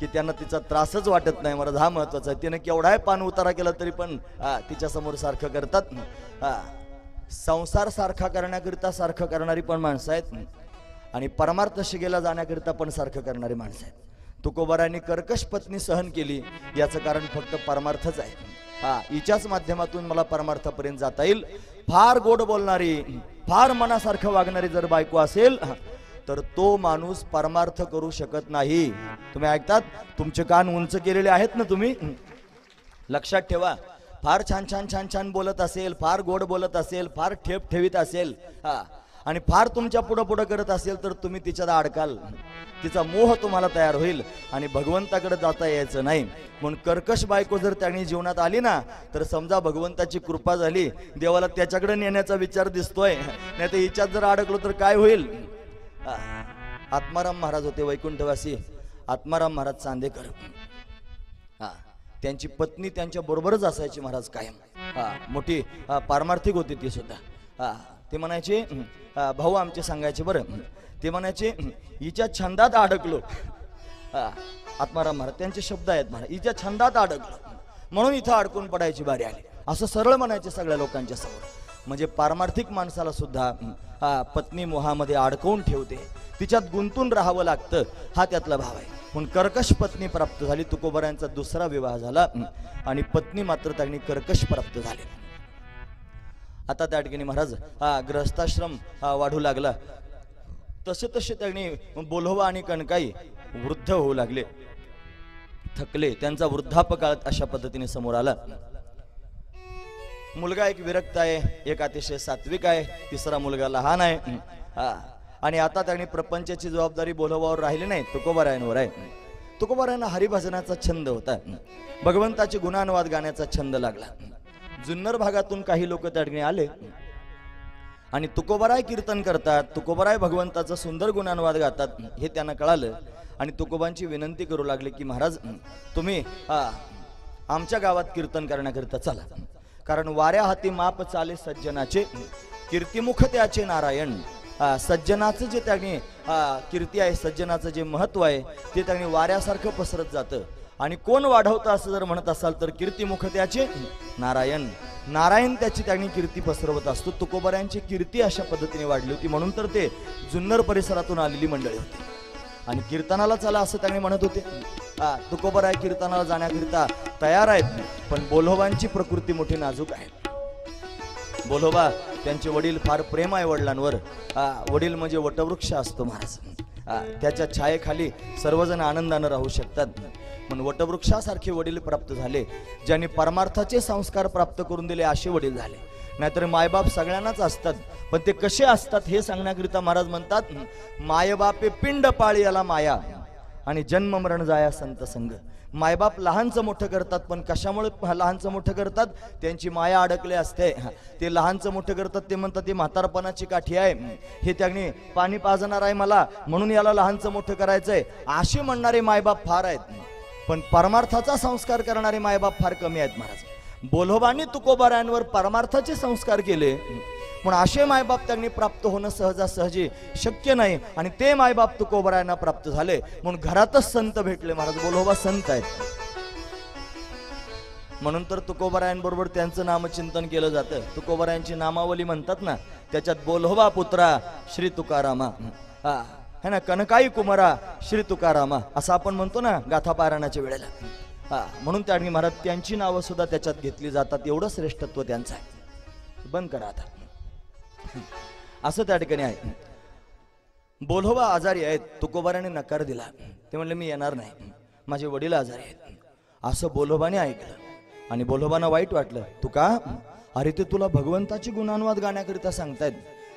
की त्यांना तिचा त्रासच वाटत नाही महाराज. हा महत्वाचा आहे. तिने केवढाही पान उतारा केला तरी पण तिच्यासमोर सारखं करतात. संसार सारखा करण्याकरिता सारखं करणारी पण माणसं आहेत, आणि परमार्थ शिगेला जाण्याकरिता पण सारखं करणारी माणसं आहेत. तुकोबारायांनी कर्कश पत्नी सहन केली, याचं कारण फक्त परमार्थच आहे. हिच्याच माध्यमातून मला परमार्थापर्यंत जाता येईल. फार गोड बोलणारी, फार मनासारखं वागणारी जर बायको असेल तर तो माणूस परमार्थ करू शकत नाही. तुम्ही ऐकतात? तुमचे कान उंच केलेले आहेत ना तुम्ही? लक्षात ठेवा. फार छान छान छान छान बोलत असेल, फार गोड बोलत असेल, फार ठेप ठेवीत असेल, आणि फार तुमच्या पुढं पुढं करत असेल तर तुम्ही तिच्यात अडकाल. तिचा मोह तुम्हाला तयार होईल आणि भगवंताकडे जाता यायचं नाही. म्हणून कर्कश बायको जर त्यांनी जीवनात आली ना तर समजा भगवंताची कृपा झाली, देवाला त्याच्याकडे नेण्याचा विचार दिसतोय. नाही तर हिच्यात जर अडकलो तर काय होईल? आत्माराम महाराज होते वैकुंठवासी, आत्माराम महाराज चांदेकर. त्यांची पत्नी त्यांच्या बरोबरच असायची महाराज कायम. मोठी पारमार्थिक होती ती सुद्धा. ते म्हणायचे, भाऊ आमचे सांगायचे बरं, ते म्हणायचे हिच्या छंदात अडकलो. आत्माराम महाराज त्यांचे शब्द आहेत महाराज, हिच्या छंदात अडकलो म्हणून इथं अडकून पडायची बारी आली, असं सरळ म्हणायचे सगळ्या लोकांच्या समोर. म्हणजे पारमार्थिक माणसाला सुद्धा पत्नी मोहामध्ये अडकवून ठेवते, तिच्यात गुंतून राहावं लागतं, हा त्यातला भाव आहे. म्हणून कर्कश पत्नी प्राप्त झाली. तुकोबारायांचा दुसरा विवाह झाला आणि पत्नी मात्र त्यांनी कर्कश प्राप्त झाले. आता त्या ठिकाणी महाराज गृहस्थाश्रम वाढू लागला. तसे तसे त्यांनी बोलवा आणि कणकाई वृद्ध होऊ लागले, थकले. त्यांचा वृद्धापकाळ अशा पद्धतीने समोर आला. मुलगा एक विरक्त आहे, एक अतिशय सात्विक आहे, तिसरा मुलगा लहान आहे. आणि आता त्यांनी प्रपंचाची जबाबदारी बोलवावर राहिली नाही, तुकोबारायांवर आहे. तुकोबारायांना हरिभजनाचा छंद होता, भगवंताचे गुणानुवाद गाण्याचा छंद लागला. जुन्नर भागातून काही लोक त्या ठिकाणी आले आणि तुकोबाराय कीर्तन करतात, तुकोबाराय भगवंताचा सुंदर गुणानुवाद गातात हे त्यांना कळालं. आणि तुकोबांची विनंती करू लागले की महाराज तुम्ही आमच्या गावात कीर्तन करण्याकरिता चला, कारण वाऱ्या हाती माप चाले सज्जनाचे, कीर्तिमुख त्याचे नारायण. सज्जनाचं जे त्यांनी कीर्ती आहे, सज्जनाचं जे महत्व आहे ते त्यांनी वाऱ्यासारखं पसरत जातं. आणि कोण वाढवतं असं जर म्हणत असाल तर कीर्तिमुख त्याचे नारायण. नारायण त्याची त्यांनी कीर्ती पसरवत असतो. तुकोबारायांची कीर्ती अशा पद्धतीने वाढली होती म्हणून तर ते जुन्नर परिसरातून आलेली मंडळी होती. आणि कीर्तनाला चला असं त्यांनी म्हणत होते. तुकोबाराय कीर्तनाला जाण्याकरिता तयार आहेत, पण बोल्होबांची प्रकृती मोठी नाजूक आहे. बोल्होबा त्यांचे वडील फार प्रेम आहे वडिलांवर. वडील म्हणजे वटवृक्ष असतो महाराज, त्याच्या छायेखाली सर्वजण आनंदानं राहू शकतात. म्हणून वटवृक्षासारखे वडील प्राप्त झाले, ज्यांनी परमार्थाचे संस्कार प्राप्त करून दिले असे वडील झाले. नाहीतर मायबाप सगळ्यांनाच असतात, पण ते कसे असतात हे सांगण्याकरिता महाराज म्हणतात, मायबापे पिंड पाळी याला माया, आणि जन्म मरण जाया संत संग. मायबाप लहानचं मोठं करतात, पण कशामुळे लहानचं मोठं करतात? त्यांची माया अडकले असते. ते लहानचं मोठं करतात, ते म्हणतात ती म्हातारपणाची काठी आहे, हे त्याने पाणी पाजणार आहे मला, म्हणून याला लहानचं मोठं करायचंय, असे म्हणणारे मायबाप फार आहेत. पण परमार्थाचा संस्कार करणारे मायबाप फार कमी आहेत महाराज. बोल्होबांनी तुकोबारायांवर परमार्थाचे संस्कार केले, पण असे मायबाप त्यांनी प्राप्त होणं सहजासहजी शक्य नाही, आणि ते मायबाप तुकोबारायांना प्राप्त झाले, म्हणून घरातच संत भेटले महाराज. बोल्होबा संत आहेत, म्हणून तर तुकोबारायांबरोबर त्यांचं नामचिंतन केलं जातं. तुकोबारायांची नामावली म्हणतात ना, त्याच्यात बोल्होबा पुत्रा श्री तुकारामा, है ना, कनकाई कुमारा श्री तुकारामा असं आपण म्हणतो ना गाथा पारायणाच्या वेळेला. म्हणून त्यांनी महाराज त्यांची नावं सुद्धा त्याच्यात घेतली जातात. एवढं श्रेष्ठत्व त्यांचं आहे. बंद करा आता. असं त्या ठिकाणी आहे. बोल्होबा आजारी आहेत, तुकोबाराने नकार दिला. ते म्हणले मी येणार नाही, माझे वडील आजारी आहेत. असं बोल्होबाने ऐकलं आणि बोल्होबांना वाईट वाटलं. तू का? अरे ते तुला भगवंताची गुणानुवाद गाण्याकरिता सांगतायत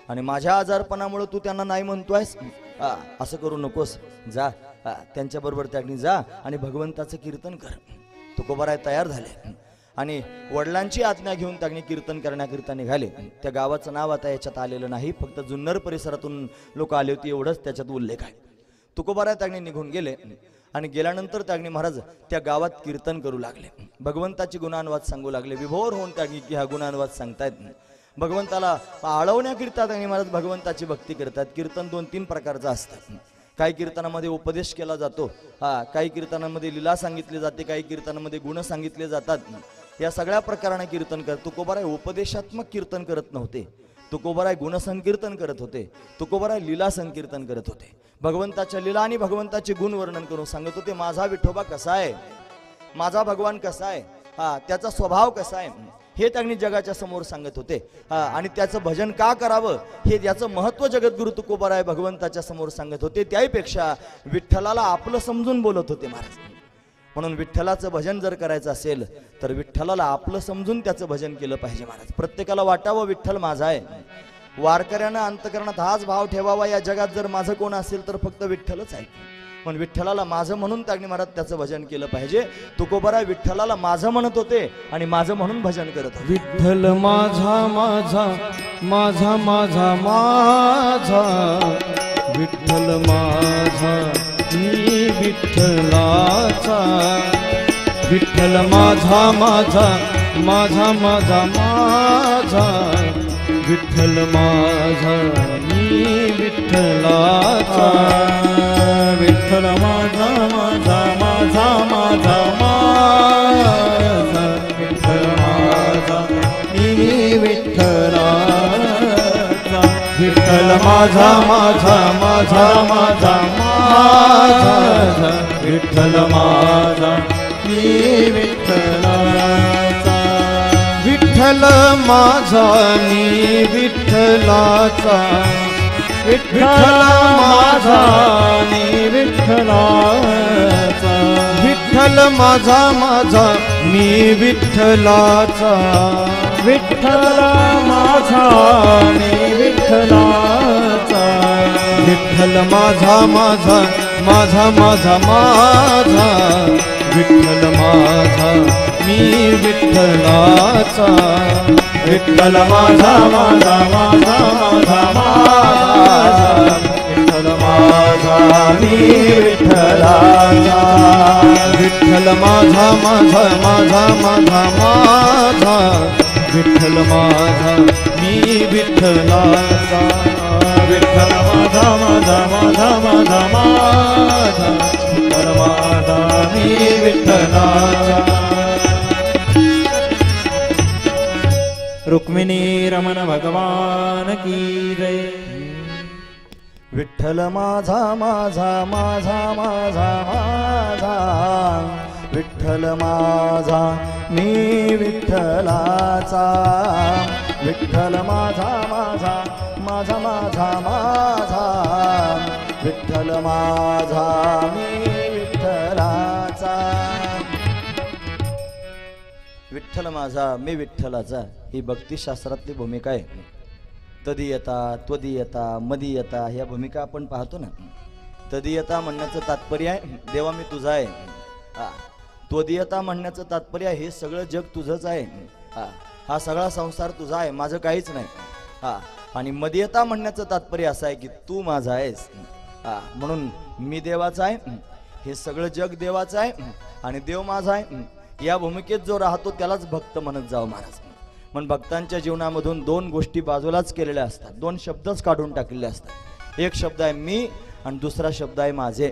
आणि माझ्या आजारपणामुळे तू त्यांना नाही म्हणतोयस. असं करू नकोस, जा त्यांच्या बरोबर त्यांनी जा आणि भगवंताचं कीर्तन कर. तुकोबाराय तयार झाले आणि वडिलांची आज्ञा घेऊन त्यांनी कीर्तन करण्याकरिता निघाले. त्या गावाचं नाव आता याच्यात आलेलं नाही, फक्त जुन्नर परिसरातून लोक आले होते एवढंच त्याच्यात उल्लेख आहे. तुकोबाराय त्यांनी निघून गेले आणि गेल्यानंतर त्यांनी महाराज त्या गावात कीर्तन करू लागले, भगवंताची गुणानुवाद सांगू लागले. विभोर होऊन त्यांनी ह्या गुणानुवाद सांगतायत. भगवंताला आळवण्याकरिता त्यांनी महाराज भगवंताची भक्ती करतात. कीर्तन 2-3 प्रकारचं असतं. काही कीर्तनामध्ये उपदेश केला जातो, काही कीर्तनामध्ये लीला सांगितली जाते, काही कीर्तनामध्ये गुण सांगितले जातात. या सगळ्या प्रकाराने कीर्तन करत. तुकोबाराय उपदेशात्मक कीर्तन करत नव्हते, तुकोबाराय गुणसंकीर्तन करत होते, तुकोबाराय लीला संकीर्तन करत होते. भगवंताच्या लीला आणि भगवंताचे गुण वर्णन करून सांगत होते. माझा विठोबा कसा आहे, माझा भगवान कसा आहे, त्याचा स्वभाव कसा आहे, हे त्यांनी जगाच्या समोर सांगत होते. आणि त्याचं भजन का करावं हे याचं महत्त्व जगद्गुरु तुकोबाराय भगवंताच्या समोर सांगत होते. त्याहीपेक्षा विठ्ठलाला आपलं समजून बोलत होते महाराज. म्हणून विठ्ठलाचं भजन जर करायचं असेल तर विठ्ठलाला आपलं समजून त्याचं भजन केलं पाहिजे महाराज. प्रत्येकाला वाटावं विठ्ठल माझा आहे. वारकऱ्यानं अंतकरणात हाच भाव ठेवावा, या जगात जर माझं कोण असेल तर फक्त विठ्ठलच आहे. पण विठ्ठलाला माझं म्हणून त्यांनी महाराज त्याचं भजन केलं पाहिजे. तुकोबाराय विठ्ठलाला माझं म्हणत होते आणि माझं म्हणून भजन करत होते. विठ्ठल माझा माझा माझा माझा माझा, विठ्ठल माझा मी विठ्ठलाचा, विठ्ठल माझा माझा माझा माझा माझा, विठ्ठल माझा मी विठ्ठलाचा, विठ्ठल माझा माझा माझा माझा माझा, विठ्ठल माझा मी विठ्ठलाचा, विठ्ठल माझा माझा माझा माझा माझा, विठ्ठल माझा मी विठ्ठलाचा, विठ्ठल माझा मी विठ्ठलाचा, विठ्ठल माझा मी विठ्ठलाचा, विठ्ठल माझा माझा मी विठ्ठलाचा, विठ्ठल माझा मी विठ्ठलाचा, विठ्ठल माझा माझा माझा माझा माझा, विठ्ठल माझा मी विठ्ठलाचा, विठ्ठल माझा माझा माझा माझा माझा, विठ्ठल माझा मी विठ्ठलाचा, विठ्ठल माझा माझा माझा माझा माझा, विठ्ठल माझा मी विठ्ठलाचा, विठ्ठल माझा माझा माझा माझा माझा, विठ्ठल माझा मी विठ्ठलाचा. रुक्मिणी रमण भगवान की जय. विठ्ठल माझा माझा माझा माझा माझा, विठ्ठल माझा मी विठ्ठलाचा, विठ्ठल माझा माझा माझा माझा माझा, विठ्ठल माझा मी विठ्ठलाचा, विठ्ठल माझा मी विठ्ठलाचा ही भक्तिशास्त्रातली भूमिका आहे. तदीयता त्वदीयता मदीयता ह्या भूमिका आपण पाहतो ना. तदीयता म्हणण्याचं तात्पर्य आहे देवा मी तुझा आहे. त्वदीयता म्हणण्याचं तात्पर्य आहे हे सगळं जग तुझंच आहे. हा सगळा संसार तुझा आहे, माझं काहीच नाही. आणि मदीयता म्हणण्याचं तात्पर्य असं आहे की तू माझा आहेस. म्हणून मी देवाचा आहे, हे सगळं जग देवाचं आहे आणि देव माझा आहे. या भूमिकेत जो राहतो त्यालाच भक्त म्हणत जाव महाराज. म्हणून भक्तांच्या जीवनामधून दोन गोष्टी बाजूलाच केलेल्या असतात, दोन शब्दच काढून टाकलेले असतात. एक शब्द आहे मी आणि दुसरा शब्द आहे माझे.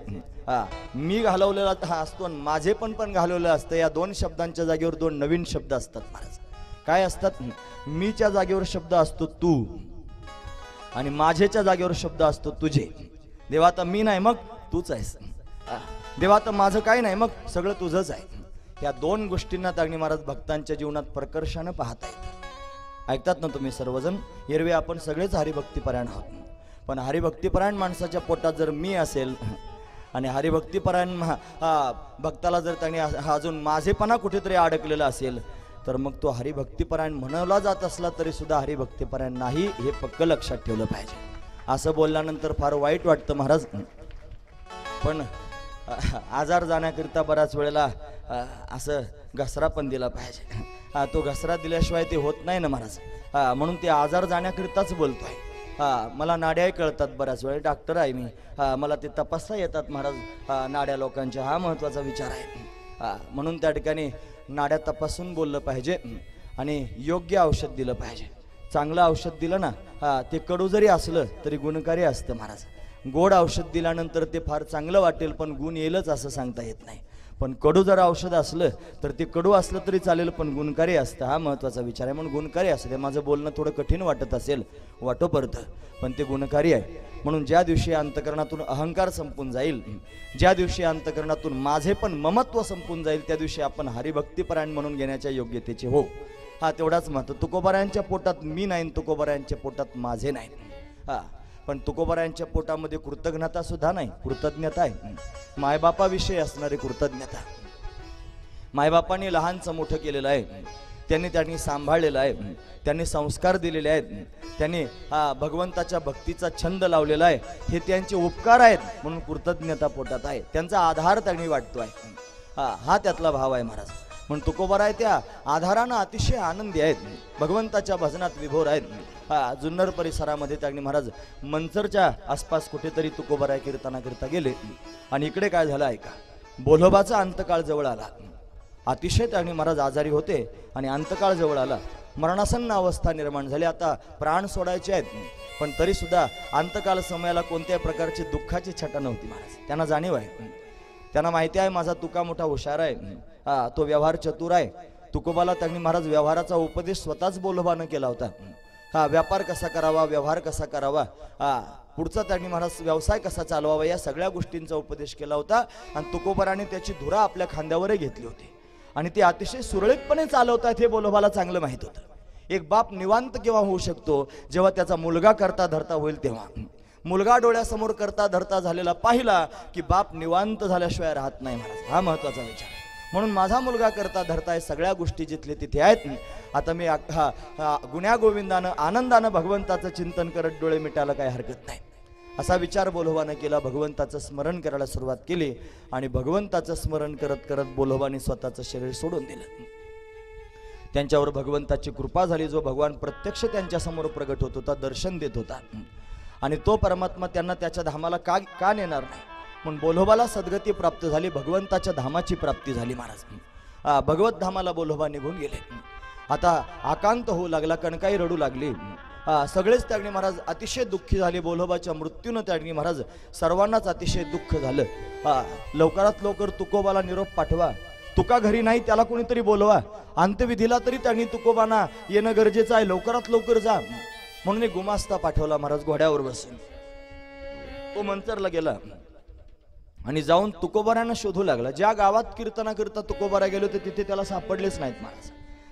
मी घालवलेला असतो आणि माझे पण घालवलेलं असतं. या दोन शब्दांच्या जागेवर दोन नवीन शब्द असतात महाराज. काय असतात? मीच्या जागेवर शब्द असतो तू आणि माझेच्या जागेवर शब्द असतो तुझे. देवा तर मी नाही मग तूच आहेस. देवा तर माझं काही नाही मग सगळं तुझंच आहे. या दोन गोष्टींना तागणी महाराज भक्तांच्या जीवनात प्रकर्षानं पाहतायत. ऐकतात ना तुम्ही सर्वजण? एरवी आपण सगळेच हरिभक्तीपरायण आहोत, पण हरिभक्तीपरायण माणसाच्या पोटात जर मी असेल आणि हरिभक्तीपरायण भक्ताला जर त्याने अजून माझेपणा कुठेतरी अडकलेला असेल तर मग तो हरिभक्तीपरायण म्हणवला जात असला तरी सुद्धा हरिभक्तीपरायण नाही, हे पक्क लक्षात ठेवलं पाहिजे. असं बोलल्यानंतर फार वाईट वाटतं महाराज, पण आजार जाण्याकरिता बऱ्याच वेळेला असं घसरा पण दिला पाहिजे. तो घसरा दिल्याशिवाय ते होत नाही ना महाराज. म्हणून ते आजार जाण्याकरिताच बोलतोय. मला नाड्याही कळतात बऱ्याच वेळे, डॉक्टर आहे मी. मला ते तपासता येतात महाराज नाड्या लोकांच्या. हा महत्त्वाचा विचार आहे. म्हणून त्या ठिकाणी नाड्या तपासून बोललं पाहिजे आणि योग्य औषध दिलं पाहिजे. चांगलं औषध दिलं ना ते कडू जरी असलं तरी गुणकारी असतं महाराज. गोड औषध दिल्यानंतर ते फार चांगलं वाटेल पण गुण येईलच असं सांगता येत नाही. पण कडू जर औषध असलं तर ते कडू असलं तरी चालेल पण गुणकारी असतं. हा महत्त्वाचा विचार आहे. म्हणून गुणकारी असते. माझं बोलणं थोडं कठीण वाटत असेल, वाटो परत, पण ते गुणकारी आहे. म्हणून ज्या दिवशी अंतकरणातून अहंकार संपून जाईल, ज्या दिवशी अंतकरणातून माझे पण ममत्व संपून जाईल, त्या दिवशी आपण हरिभक्तीपरायण म्हणून घेण्याच्या योग्यतेचे हो. तेवढाच महत्व. तुकोबारायांच्या पोटात मी नाही, तुकोबारायांच्या पोटात माझे नाही. पण तुकोबारायांच्या पोटामध्ये कृतज्ञता सुद्धा नाही, कृतज्ञता आहे. मायबापाविषयी असणारी कृतज्ञता. मायबापांनी लहानचं मोठं केलेलं आहे, त्यांनी सांभाळलेलं आहे, त्यांनी संस्कार दिलेले आहेत, त्यांनी भगवंताच्या भक्तीचा छंद लावलेला आहे. हे त्यांचे उपकार आहेत म्हणून कृतज्ञता पोटात आहे. त्यांचा आधार त्यांनी वाटतो आहे. हा त्यातला भाव आहे महाराज. म्हणून तुकोबाराय त्या आधारानं अतिशय आनंदी आहेत, भगवंताच्या भजनात विभोर आहेत. जुन्नर परिसरामध्ये त्यांनी महाराज मंचरच्या आसपास कुठेतरी तुकोबाराय कीर्तनाकरिता गेले आणि इकडे काय झालं ऐका. बोलोबाचा अंतकाळ जवळ आला. अतिशय त्यांनी महाराज आजारी होते आणि अंतकाळ जवळ आला. मरणासन्न अवस्था निर्माण झाली. आता प्राण सोडायचे आहेत, पण तरी सुद्धा अंतकाल समयाला कोणत्याही प्रकारची दुःखाची छटा नव्हती महाराज. त्यांना जाणीव आहे, त्यांना माहिती आहे माझा तुका मोठा हुशार आहे, तो व्यवहार चतुर आहे. तुकोबाला त्यांनी महाराज व्यवहाराचा उपदेश स्वतःच बोलोबानं केला होता. व्यापार कसा करावा, व्यवहार कसा करावा, पुढचा त्यांनी महाराज व्यवसाय कसा चालवावा, या सगळ्या गोष्टींचा उपदेश केला होता. आणि तुकोबाराने त्याची धुरा आपल्या खांद्यावरही घेतली होती आणि ते अतिशय सुरळीतपणे चालवतात हे बोलोबाला चांगलं माहित होतं. एक बाप निवांत केव्हा होऊ शकतो, जेव्हा त्याचा मुलगा करता धरता होईल तेव्हा. मुलगा डोळ्यासमोर करता धरता झालेला पाहिला की बाप निवांत झाल्याशिवाय राहत नाही महाराज. हा महत्वाचा विचार. म्हणून माझा मुलगा करता धरता सगळ्या गोष्टी जिथले तिथे आहेत. आता मी गुण्या गोविंदानं आनंदानं भगवंताचं चिंतन करत डोळे मिटायला काही हरकत नाही असा विचार बोलोबानं केला. भगवंताचं स्मरण करायला सुरुवात केली आणि भगवंताचं स्मरण करत करत बोलोबाने स्वतःचं शरीर सोडून दिलं. त्यांच्यावर भगवंताची कृपा झाली. जो भगवान प्रत्यक्ष त्यांच्या समोर प्रगट होत होता, दर्शन देत होता, आणि तो परमात्मा त्यांना त्याच्या धामाला का नेणार नाही म्हणून बोलोबाला सद्गती प्राप्त झाली. भगवंताच्या धामाची प्राप्ती झाली महाराज. भगवत धामाला बोलोबा निघून गेले. आता आकांत होऊ लागला, कणकाई रडू लागली. सगळेच त्यागणी महाराज अतिशय दुःखी झाले. बोलोबाच्या मृत्यूनं त्यागणी महाराज सर्वांनाच अतिशय दुःख झालं. लवकरात लवकर तुकोबाला निरोप पाठवा. तुका घरी नाही त्याला कोणीतरी बोलवा. अंत्यविधीला तरी त्यांनी तुकोबांना येणं गरजेचं आहे, लवकरात लवकर जा म्हणून एक गुमास्ता पाठवला महाराज घोड्यावर बसून. तो मंचरला गेला आणि जाऊन तुकोबारांना शोधू लागला. ज्या गावात कीर्तनाकरिता तुकोबारा गेले होते तिथे त्याला सापडलेच नाहीत महाराज.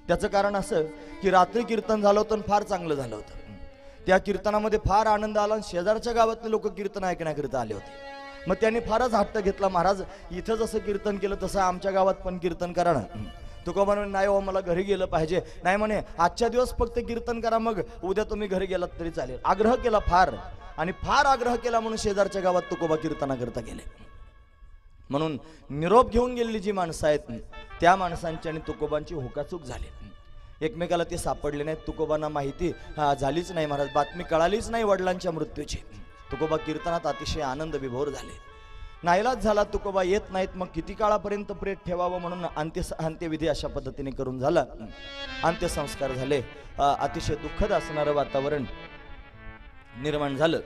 त्याचं कारण असं की रात्री कीर्तन झालं होतं, फार चांगलं झालं होतं. त्या कीर्तनामध्ये फार आनंद आला. शेजारच्या गावातले लोक कीर्तन ऐकण्याकरिता आले होते. मग त्यांनी फारच हट्ट घेतला, महाराज इथं जसं कीर्तन केलं तसं आमच्या गावात पण कीर्तन करा ना. तुकोबा म्हणे नाही हो, मला घरी गेलं पाहिजे. नाही म्हणे आजच्या दिवस फक्त कीर्तन करा, मग उद्या तुम्ही घरी गेलात तरी चालेल. आग्रह केला फार. आणि फार आग्रह केला म्हणून शेजारच्या गावात तुकोबा कीर्तना करता गेले. म्हणून निरोप घेऊन गेलेली जी माणसं आहेत त्या माणसांची आणि तुकोबांची होकाचूक झाली. एकमेकाला ते सापडले नाहीत. तुकोबांना माहिती झालीच नाही महाराज, बातमी कळालीच नाही वडिलांच्या मृत्यूची. तुकोबा कीर्तनात अतिशय आनंद विभोर झाले. नाईलाज झाला, तुकोबा येत नाहीत. मग किती काळापर्यंत प्रेत ठेवावं म्हणून अंत्यविधी अशा पद्धतीने करून झाला. अंत्यसंस्कार झाले. अतिशय दुःखद असणारं वातावरण निर्माण झालं.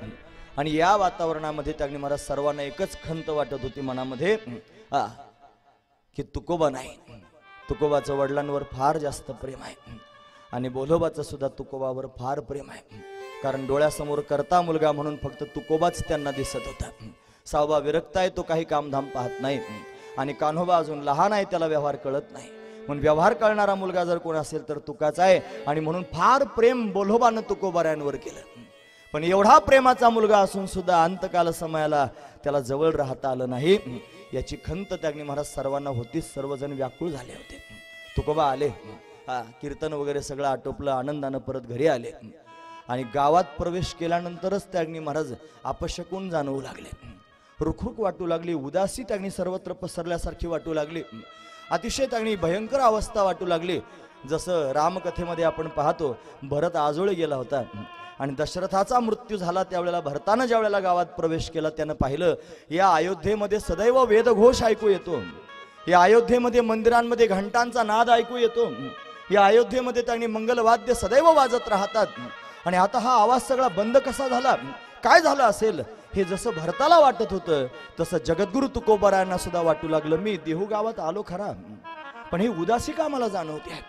आणि या वातावरणामध्ये त्यांनी महाराज सर्वांना एकच खंत वाटत होती मनामध्ये की तुकोबा नाही. तुकोबाचं वडिलांवर फार जास्त प्रेम आहे आणि बोलोबाचं सुद्धा तुकोबावर फार प्रेम आहे. कारण डोळ्यासमोर करता मुलगा म्हणून फक्त तुकोबाच त्यांना दिसत होता. सावबा विरक्त आहे, तो काही कामधाम पाहत नाही. आणि कान्होबा अजून लहान आहे, त्याला व्यवहार कळत नाही. म्हणून व्यवहार कळणारा मुलगा जर कोण असेल तर तुकाच आहे. आणि म्हणून फार प्रेम बोलोबानं तुकोबाऱ्यांवर केलं. पण एवढा प्रेमाचा मुलगा असून सुद्धा अंतकाल समयाला त्याला जवळ राहता आलं नाही याची खंत त्यांनी महाराज सर्वांना होतीच. सर्वजण व्याकुळ झाले होते. तुकोबा आले, कीर्तन वगैरे सगळं आटोपलं, आनंदानं परत घरी आले. आणि गावात प्रवेश केल्यानंतरच त्यांनी महाराज अपशकून जाणवू लागले. रुखरुख वाटू लागली, उदासी त्यांनी सर्वत्र पसरल्यासारखी वाटू लागली. अतिशय त्यांनी भयंकर अवस्था वाटू लागली. जसं रामकथेमध्ये आपण पाहतो, भरत आजोळ गेला होता आणि दशरथाचा मृत्यू झाला. त्यावेळेला भरतानं ज्या वेळेला गावात प्रवेश केला त्यानं पाहिलं या अयोध्येमध्ये सदैव वेदघोष ऐकू येतो. या अयोध्येमध्ये मंदिरांमध्ये घंटांचा नाद ऐकू येतो. या अयोध्येमध्ये त्यांनी मंगलवाद्य सदैव वाजत राहतात. आणि आता हा आवाज सगळा बंद कसा झाला, काय झालं असेल, हे जसं भरताला वाटत होतं तसं जगद्गुरु तुकोबारायांना सुद्धा वाटू लागलं. मी देहू गावात आलो खरा, पण ही उदासी का मला जाणवते,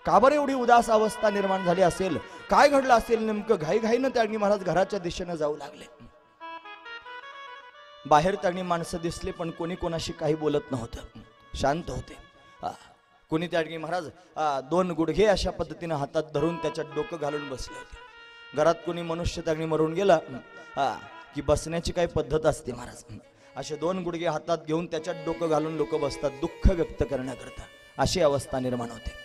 का बरं एवढी उदास अवस्था निर्माण झाली असेल, काय घडलं असेल नेमकं. घाईघाईनं त्यांनी महाराज घराच्या दिशेने जाऊ लागले. बाहेर त्यांनी माणसं दिसली पण कोणी कोणाशी काही बोलत नव्हतं, शांत होते. कोणी त्यांनी महाराज दोन गुडघे अशा पद्धतीने हातात धरून त्याच्यात डोकं घालून बसले होते. घरात कोणी मनुष्य त्यांनी मरून गेला की बसण्याची काही पद्धत असते महाराज. असे दोन गुडघे हातात घेऊन त्याच्यात डोकं घालून लोक बसतात दुःख व्यक्त करण्याकरता. अशी अवस्था निर्माण होते.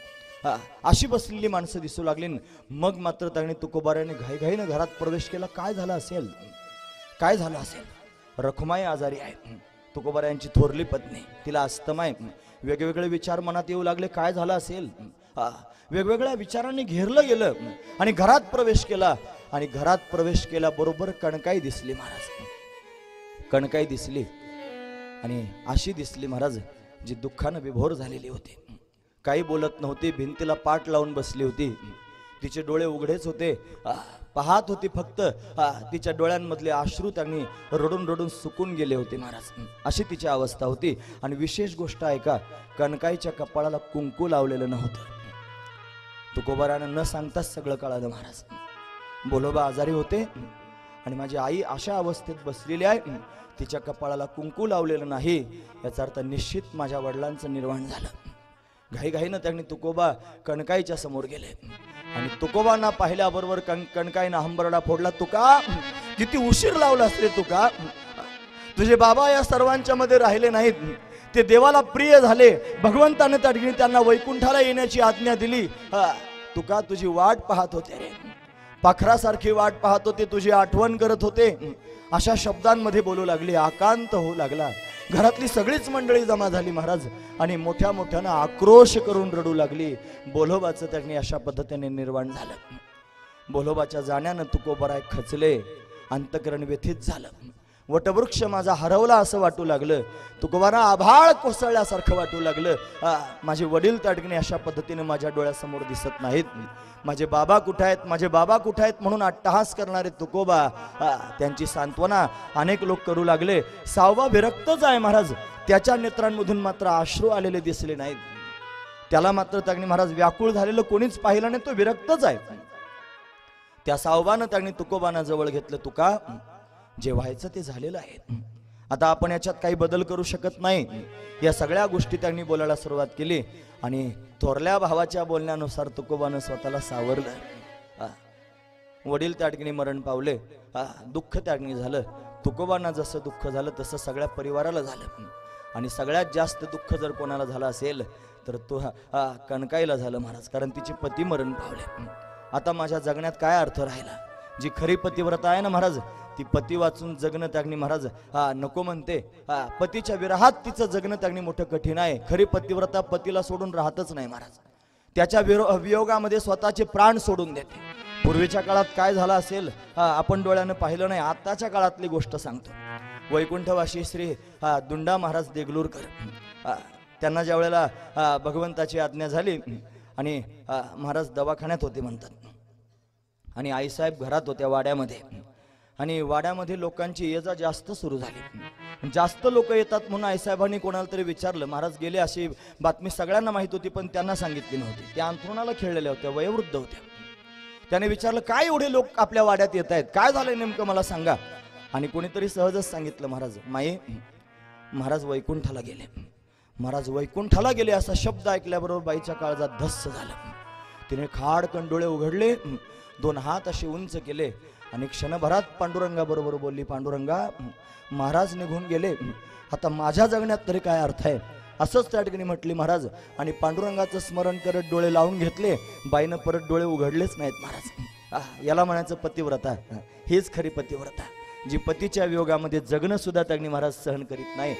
अशी बसलेली माणसं दिसू लागली. मग मात्र त्यांनी तुकोबाऱ्याने घाईघाईनं घरात प्रवेश केला. काय झालं असेल, काय झालं असेल. रखुमाई आजारी आहे, तुकोबाऱ्यांची थोरली पत्नी, तिला अस्थमा आहे. वेगवेगळे विचार मनात येऊ लागले, काय झालं असेल. वेगवेगळ्या विचारांनी घेरलं गेलं आणि घरात प्रवेश केला. आणि घरात प्रवेश केल्याबरोबर कणकाई दिसली महाराज, कणकाई दिसली. आणि अशी दिसली महाराज जी दुःखानं विभोर झालेली होती. काही बोलत नव्हती, भिंतीला पाठ लावून बसली होती. तिचे डोळे उघडेच होते, पाहत होती फक्त. तिच्या डोळ्यांमधले अश्रू त्यांनी रडून रडून सुकून गेले होते महाराज. अशी तिची अवस्था होती. आणि विशेष गोष्ट आहे का, कणकाईच्या कपाळाला कुंकू लावलेलं नव्हतं. तुकोबारानं न सांगताच सगळं कळालं महाराज. बोलोबा आजारी होते आणि माझी आई अशा अवस्थेत बसलेली आहे, तिच्या कपाळाला कुंकू लावलेलं नाही, याचा अर्थ निश्चित माझ्या वडिलांचं निर्वाण झालं. घाईघाईनं त्यांनी तुकोबा कणकाईच्या समोर गेले आणि तुकोबांना पाहिल्याबरोबर कणकाईनं हंबरडा फोडला. तुका किती उशीर लावला असले, तुका तुझे बाबा या सर्वांच्या मध्ये राहिले नाहीत, ते देवाला प्रिय झाले. भगवंताने तडगिनी त्यांना वैकुंठाला येण्याची आज्ञा दिली. तुका तुझी वाट पाहत होते रे, पाखरासारखी वाट पाहत होते, तुझी आठवण करत होते. अशा शब्दांमध्ये बोलू लागली. आकांत होऊ लागला. घरातली सगळीच मंडळी जमा झाली महाराज आणि मोठ्या मोठ्यानं आक्रोश करून रडू लागली. बोलोबाचं त्यांनी अशा पद्धतीने निर्वाण झालं. बोलोबाच्या जाण्यानं तुकोबाराय खचले, अंतकरण व्यथित झालं. वटवृक्ष माझा हरवला असं वाटू लागलं. तुकोबांना आभाळ कोसळल्यासारखं वाटू लागलं. माझे वडील तडगणे अशा पद्धतीने माझ्या डोळ्यासमोर दिसत नाहीत. माझे बाबा कुठे आहेत, माझे बाबा कुठे आहेत म्हणून अट्टहास करणारे तुकोबा, त्यांची सांत्वना अनेक लोक करू लागले. सावबा विरक्तच आहे महाराज, त्याच्या नेत्रांमधून मात्र अश्रू आलेले दिसले नाहीत. त्याला मात्र त्यांनी महाराज व्याकुळ झालेलं कोणीच पाहिलं नाही, तो विरक्तच आहे. त्या सावबानं त्यांनी तुकोबांना जवळ घेतलं. तुका जे व्हायचं ते झालेलं आहे, आता आपण याच्यात काही बदल करू शकत नाही. या सगळ्या गोष्टी त्यांनी बोलायला सुरुवात केली आणि थोरल्या भावाच्या बोलण्यानुसार तुकोबानं स्वतःला सावरलं. वडील त्या ठिकाणी मरण पावले. दुःख त्या ठिकाणी झालं. तुकोबांना जसं दुःख झालं तसं सगळ्या परिवाराला झालं. आणि सगळ्यात जास्त दुःख जर कोणाला झालं असेल तर तो कणकाईला झालं महाराज, कारण तिचे पती मरण पावले. आता माझ्या जगण्यात काय अर्थ राहिला. जी खरी पतिव्रता आहे ना महाराज, ती पती वाचून जगणं त्यागणी महाराज नको म्हणते. पतीच्या विरहात तिचं जगणं त्यागणी मोठं कठीण आहे. खरी पतिव्रता पतीला सोडून राहतच नाही महाराज. त्याच्या वियोगामध्ये स्वतःचे प्राण सोडून देते. पूर्वीच्या काळात काय झालं असेल आपण डोळ्यानं पाहिलं नाही. आताच्या काळातली गोष्ट सांगतो. वैकुंठवासी श्री दुंडा महाराज देगलूरकर त्यांना ज्या वेळेला भगवंताची आज्ञा झाली आणि महाराज दवाखान्यात होते म्हणतात आणि आईसाहेब घरात होत्या वाड्यामध्ये आणि वाड्यामध्ये लोकांची ये जा जास्त सुरू झाली. जास्त लोक येतात म्हणून आईसाहेबांनी कोणाला तरी विचारलं. महाराज गेले अशी बातमी सगळ्यांना माहित होती पण त्यांना सांगितली नव्हती. त्या अंथरुणाला खेळलेल्या होत्या, वयोवृद्ध होत्या. त्याने विचारलं काय एवढे लोक आपल्या वाड्यात येत आहेत, काय झालंय नेमकं मला सांगा. आणि कोणीतरी सहजच सांगितलं महाराज माई महाराज वैकुंठाला गेले. महाराज वैकुंठाला गेले असा शब्द ऐकल्याबरोबर बाईच्या काळजात धस्स झालं. तिने खाडकन डोळे उघडले, 2 हात असे उंच केले आणि क्षणभरात पांडुरंगाबरोबर बोलली, पांडुरंगा महाराज निघून गेले, आता माझ्या जगण्यात तरी काय अर्थ आहे. असंच त्या ठिकाणी म्हटली महाराज आणि पांडुरंगाचं स्मरण करत डोळे लावून घेतले. बाईनं परत डोळे उघडलेच नाहीत महाराज. याला म्हणायचं पतिव्रता. हीच खरी पतिव्रता, जी पतीच्या वियोगामध्ये जगणं सुद्धा त्यांनी महाराज सहन करीत नाही.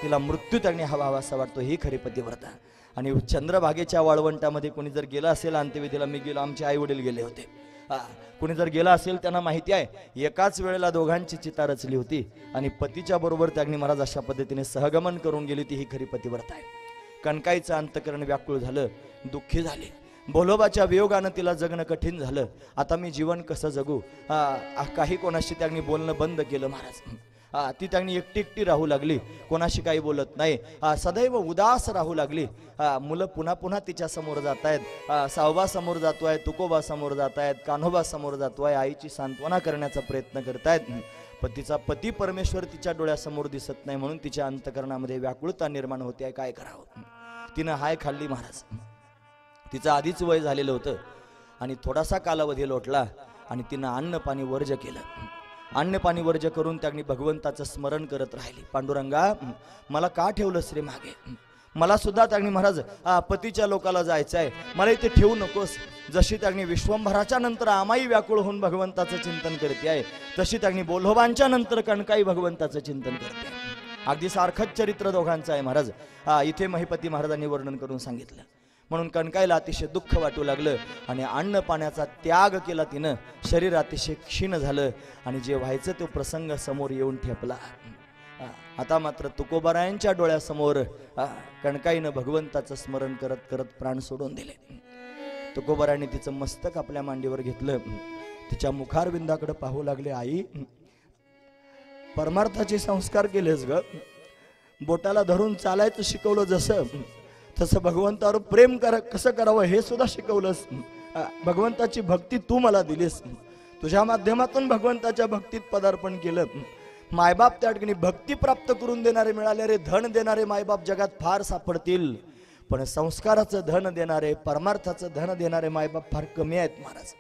तिला मृत्यू त्यांनी हवा हवासा वाटतो. ही खरी पतिव्रता. आणि चंद्रभागेच्या वाळवंटामध्ये कोणी जर गेला असेल अंत्यविधीला, मी गेलो, आमचे आई वडील गेले होते. कोणी जर गेला असेल त्यांना माहिती आहे एकाच वेळेला दोघांची चिता रचली होती आणि पतीच्या बरोबर त्यांनी महाराज अशा पद्धतीने सहगमन करून गेली. ती ही खरी पतिव्रता आहे. कणकाईचं अंतकरण व्याकुळ झालं, दुःखी झाले. भोलोबाच्या वियोगानं तिला जगणं कठीण झालं. आता मी जीवन कसं जगू. काही कोणाशी त्यांनी बोलणं बंद केलं महाराज. ती त्यांनी एकटी एकटी राहू लागली, कोणाशी काही बोलत नाही, सदैव उदास राहू लागली. मुलं पुन्हा पुन्हा तिच्या समोर जात आहेत. सावबा समोर जातोय, तुकोबा समोर जात आहेत, कान्होबा समोर जातोय, आईची सांत्वना करण्याचा प्रयत्न करतायत. पण तिचा पती परमेश्वर तिच्या डोळ्यासमोर दिसत नाही म्हणून तिच्या अंतकरणामध्ये व्याकुळता निर्माण होते. काय करावं. तिनं हाय खाल्ली महाराज. तिचं आधीच वय झालेलं होतं आणि थोडासा कालावधी लोटला आणि तिनं अन्न पाणी वर्ज केलं. अन्न पाणी वर्ज करून त्यांनी भगवंताचं स्मरण करत राहिली. पांडुरंगा मला का ठेवलंस रे मागे. मला सुद्धा त्यांनी महाराज पतीच्या लोकाला जायचं आहे, मला इथे ठेवू नकोस. जशी त्यांनी विश्वंभराच्या नंतर आमाई व्याकुळ होऊन भगवंताचं चिंतन करते आहे, तशी त्यांनी बोल्होबांच्या नंतर कणकाई भगवंताचं चिंतन करते आहे. अगदी सारखंच चरित्र दोघांचं आहे महाराज. इथे महिपती महाराजांनी वर्णन करून सांगितलं. म्हणून कणकाईला अतिशय दुःख वाटू लागलं आणि अन्न पाण्याचा त्याग केला तिनं. शरीर अतिशय क्षीण झालं आणि जे व्हायचं तो प्रसंग समोर येऊन ठेपला. आता मात्र तुकोबारायांच्या डोळ्यासमोर कणकाईनं भगवंताचं स्मरण करत करत प्राण सोडून दिले. तुकोबारायांनी तिचं मस्तक आपल्या मांडीवर घेतलं, तिच्या मुखारविंदाकडे पाहू लागले. आई परमार्थाचे संस्कार केलेस ग, बोटाला धरून चालायचं शिकवलं जसं, तसं भगवंतावर प्रेम कसं करावं हे सुद्धा शिकवलंस. भगवंताची भक्ती तू मला दिलीस. तुझ्या माध्यमातून भगवंताच्या भक्तीत पदार्पण केलं. मायबाप त्या ठिकाणी भक्ती प्राप्त करून देणारे मिळाले रे. धन देणारे मायबाप जगात फार सापडतील, पण संस्काराचं धन देणारे, परमार्थाचं धन देणारे मायबाप फार कमी आहेत महाराज.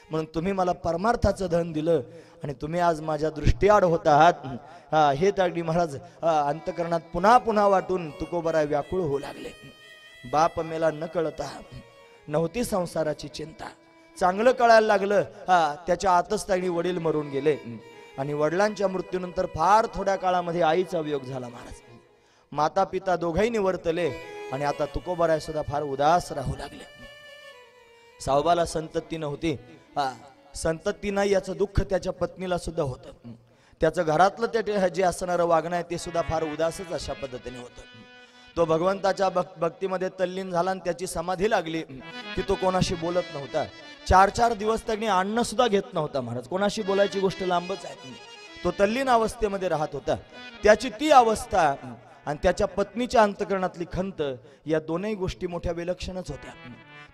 म्हणून तुम्ही मला परमार्थाचं धन दिलं आणि तुम्ही आज माझ्या दृष्टीआड होत आहात. हे त्यागडी महाराज अंतकरणात पुन्हा पुन्हा वाटून तुकोबाराय व्याकुळ होऊ लागले. बाप मेला न कळता नव्हती संसाराची चिंता. चांगलं कळायला लागलं त्याच्या आतच त्यागडी वडील मरून गेले आणि वडिलांच्या मृत्यूनंतर फार थोड्या काळामध्ये आईचा वियोग झाला महाराज. माता पिता दोघंही निवर्तले आणि आता तुकोबाराय सुद्धा फार उदास राहू लागले. सावबाला संतती नव्हती. संतती नाही याचं दुःख त्याच्या पत्नीला सुद्धा होतं. त्याचं घरातलं ते जे असणारं वागणं आहे ते सुद्धा फार उदासच अशा पद्धतीने होतं. तो भगवंताच्या भक्तीमध्ये तल्लीन झाला आणि त्याची समाधी लागली की तो कोणाशी बोलत नव्हता. 4-4 दिवस त्यांनी अन्न सुद्धा घेत नव्हता महाराज. कोणाशी बोलायची गोष्ट लांबच आहे. तो तल्लीन अवस्थेमध्ये राहत होता. त्याची ती अवस्था आणि त्याच्या पत्नीच्या अंतकरणातली खंत या दोनही गोष्टी मोठ्या विलक्षणच होत्या.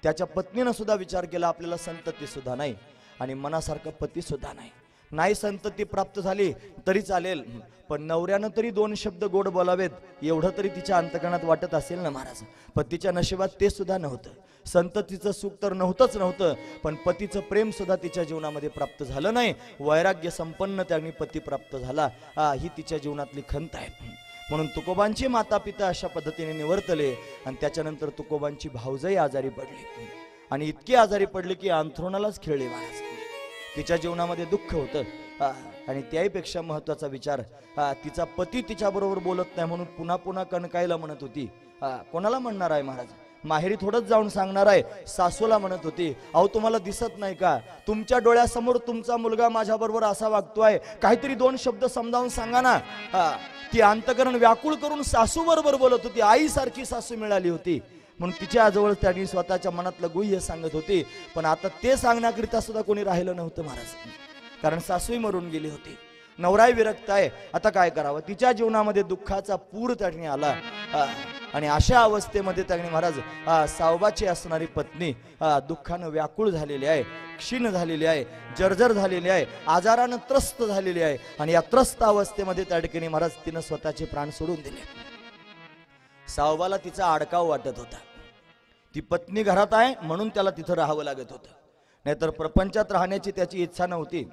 त्याच्या पत्नीनं सुद्धा विचार केला आपल्याला संतती सुद्धा नाही आणि मनासारखा पती सुद्धा नाही. नाही संतती प्राप्त झाली तरी चालेल, पण नवऱ्यानं तरी 2 शब्द गोड बोलावेत एवढं तरी तिच्या अंतकरणात वाटत असेल ना महाराज. पतीच्या नशिबात ते सुद्धा नव्हतं. संततीचं सुख तर नव्हतं, पण पतीचं प्रेम सुद्धा तिच्या जीवनामध्ये प्राप्त झालं नाही. वैराग्य संपन्न त्यांनी पती प्राप्त झाला ही तिच्या जीवनातली खंत आहे. म्हणून तुकोबांची माता पिता अशा पद्धतीने निवर्तले आणि त्याच्यानंतर तुकोबांची भावजई आजारी पडली आणि इतकी आजारी पडली की अंथरुणालाच खेळली महाराज. तिच्या जीवनामध्ये दुःख होतं आणि त्याहीपेक्षा महत्वाचा विचार तिचा पती तिच्या बरोबर बोलत नाही म्हणून पुन्हा पुन्हा कणकायला म्हणत होती. कोणाला म्हणणार आहे महाराज? माहेरी थोडंच जाऊन सांगणार आहे. सासूला म्हणत होती, अहो तुम्हाला दिसत नाही का, तुमच्या डोळ्यासमोर तुमचा मुलगा माझ्या बरोबर असा वागतोय, काहीतरी दोन शब्द समजावून सांगा ना. ती अंतकरण व्याकुळ करून सासू बरोबर बोलत होती. आई सारखी सासू मिळाली होती म्हणून तिच्या जवळ त्यांनी स्वतःच्या मनातलं गुह्य सांगत होती. पण आता ते सांगण्याकरिता सुद्धा कोणी राहिलं नव्हतं महाराज, कारण सासूही मरून गेली होती, नवराही विरक्त आहे. आता काय करावं? तिच्या जीवनामध्ये दुःखाचा पूर त्यांनी आला आणि अशा अवस्थेमध्ये त्यांनी महाराज सावबाची असणारी पत्नी दुःखानं व्याकुळ झालेली आहे, क्षीण झालेली आहे, जर्जर झालेली आहे, आजारानं त्रस्त झालेली आहे. आणि या त्रस्त अवस्थेमध्ये त्या ठिकाणी महाराज तिनं स्वतःचे प्राण सोडून दिले. सावबाला तिचा आडकाव वाटत होता. ती पत्नी घरात आहे म्हणून त्याला तिथं राहावं लागत होतं, नाहीतर प्रपंचात राहण्याची त्याची इच्छा नव्हती,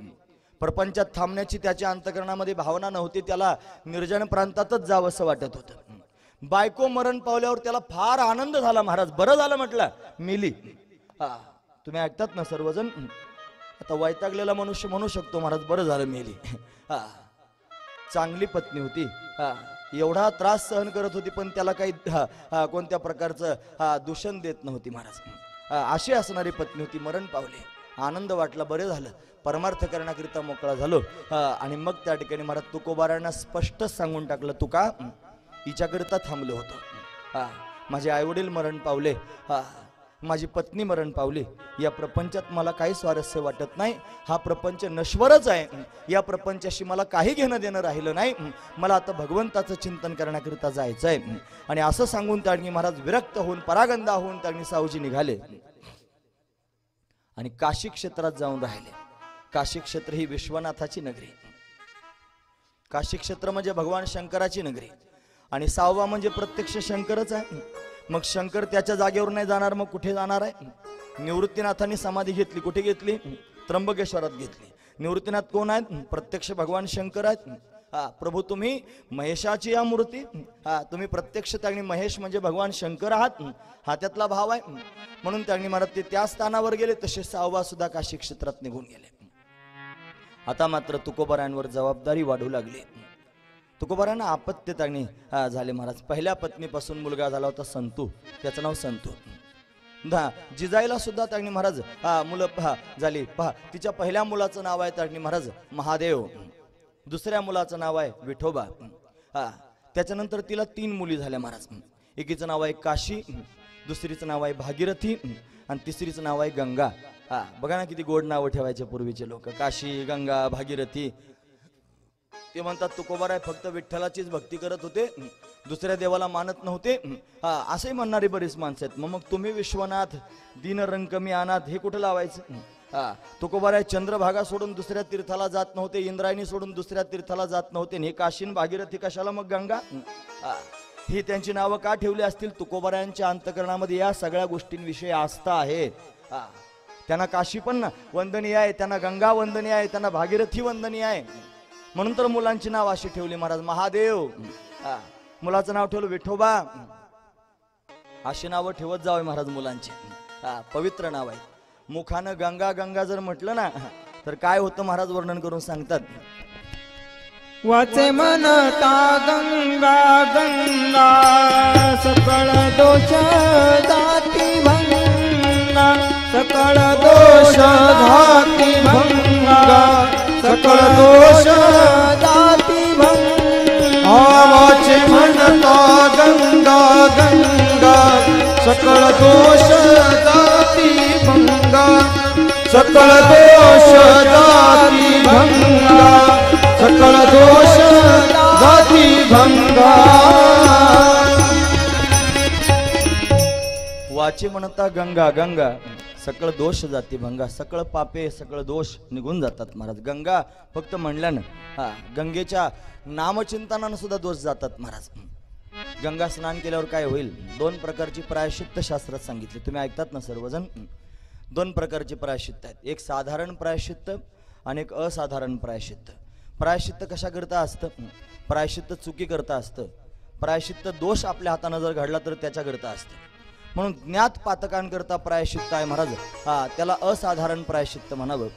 प्रपंचात थांबण्याची त्याच्या अंतकरणामध्ये भावना नव्हती. त्याला निर्जन प्रांतातच जावंसं वाटत होतं. बायको मरण पावल्यावर त्याला फार आनंद झाला महाराज. बरं झालं म्हटलं मेली. तुम्ही ऐकतात ना सर्वजण, आता वैतागलेला मनुष्य म्हणू शकतो महाराज बरं झालं मेली. चांगली पत्नी होती, एवढा त्रास सहन करत होती पण त्याला काही कोणत्या प्रकारचं दूषण देत नव्हती महाराज. अशी असणारी पत्नी होती, मरण पावली. आनंद वाटला, बरे झालं, परमार्थ करण्याकरिता मोकळा झालो. आणि मग त्या ठिकाणी महाराज तुकोबारायांना स्पष्ट सांगून टाकलं, तुका हिच्याकरिता थांबलो होतो. माझे आईवडील मरण पावले, माझी पत्नी मरण पावली, या प्रपंचात मला काही स्वारस्य वाटत नाही. हा प्रपंच नश्वरच आहे, या प्रपंचाशी मला काही घेणं देणं राहिलं नाही. मला आता भगवंताचं चिंतन करण्याकरिता जायचं आहे. आणि असं सांगून त्यांनी महाराज विरक्त होऊन परागंदा होऊन त्यांनी सावजी निघाले आणि काशी क्षेत्रात जाऊन राहिले. काशी क्षेत्र ही विश्वनाथाची नगरी, काशी क्षेत्र म्हणजे भगवान शंकराची नगरी आणि सावबा म्हणजे प्रत्यक्ष शंकरच आहे. मग शंकर त्याच्या जागेवर नाही जाणार, मग कुठे जाणार आहे? निवृत्तीनाथांनी समाधी घेतली, कुठे घेतली? त्र्यंबकेश्वरात घेतली. निवृत्तीनाथ कोण आहेत? प्रत्यक्ष भगवान शंकर आहेत. प्रभू तुम्ही महेशाची या मूर्ती, तुम्ही प्रत्यक्ष त्यांनी महेश म्हणजे भगवान शंकर आहात, हा त्यातला भाव आहे. म्हणून त्यांनी महाराज ते त्या स्थानावर गेले. तसे सावबा सुद्धा काशी क्षेत्रात निघून गेले. आता मात्र तुकोबारायांवर जबाबदारी वाढू लागली. तुकोबारायांना अपत्य त्यांनी झाले महाराज. पहिल्या पत्नीपासून मुलगा झाला होता संतू, त्याचं नाव संतू. जिजाईला सुद्धा त्यांनी महाराज मुलं झाली. पहा, तिच्या पहिल्या मुलाचं नाव आहे त्यांनी महाराज महादेव, दुसऱ्या मुलाचं नाव आहे विठोबा. त्याच्यानंतर तिला 3 मुली झाल्या महाराज. एकीचं नाव आहे काशी, दुसरीचं नाव आहे भागीरथी आणि तिसरीचं नाव आहे गंगा. बघा ना किती गोड नावं ठेवायचे पूर्वीचे लोक, काशी, गंगा, भागीरथी. ते म्हणतात तुकोबाराय फक्त विठ्ठलाचीच भक्ती करत होते, दुसऱ्या देवाला मानत नव्हते, असे म्हणणारी बरीच माणसं आहेत. मग तुम्ही विश्वनाथ, दीनरंकमी अनाथ हे कुठं लावायचं? तुकोबाराय चंद्रभागा सोडून दुसऱ्या तीर्थाला जात नव्हते, इंद्रायणी सोडून दुसऱ्या तीर्थाला जात नव्हते. हे काशीन भागीरथी कशाला मग गंगा? ही त्यांची नावं का ठेवली असतील? तुकोबारायांच्या अंतकरणामध्ये या सगळ्या गोष्टींविषयी आस्था आहे. त्यांना काशी पण वंदनीय आहे, त्यांना गंगा वंदनीय आहे, त्यांना भागीरथी वंदनीय आहे. म्हणून तर मुलांची नाव अशी ठेवली महाराज. महादेव मुलाचं नाव ठेवलं, विठोबा अशी नावं ठेवत जावे महाराज मुलांची. पवित्र नाव आहे. मुखानं गंगा गंगा जर म्हटलं ना तर काय होतं महाराज वर्णन करून सांगतात. वाचे म्हणता गंगा गंगा सकळ दोष जाती भंगा, सकळ दोष जाती भंगा, सकळ दोष जाती भंगा. वाचे म्हणता गंगा गंगा सकळ दोष जाती भंगा, सकळ दोष जाती भंगा, सकळ दोष जाती भंगा. वाचे म्हणता गंगा गंगा सकळ दोष जाती भंगा, सकळ पापे सकळ दोष निघून जातात महाराज. गंगा फक्त म्हणल्यानं गंगेच्या नामचिंतनानं सुद्धा दोष जातात महाराज. गंगा स्नान केल्यावर काय होईल? 2 प्रकारची प्रायश्चित्त शास्त्रात सांगितले, तुम्ही ऐकतात ना सर्वजण. 2 प्रकारची प्रायश्चित्त आहेत, एक साधारण प्रायश्चित्त आणि एक असाधारण प्रायश्चित्त. प्रायश्चित्त कशा करता असतं? प्रायश्चित्त चुकी करता असतं. प्रायश्चित्त दोष आपल्या हातानं जर घडला तर त्याच्या करता असतं. म्हणून ज्ञात पातकांकरता प्रायश्चित्त आहे महाराज, त्याला असाधारण प्रायश्चित्त म्हणावं.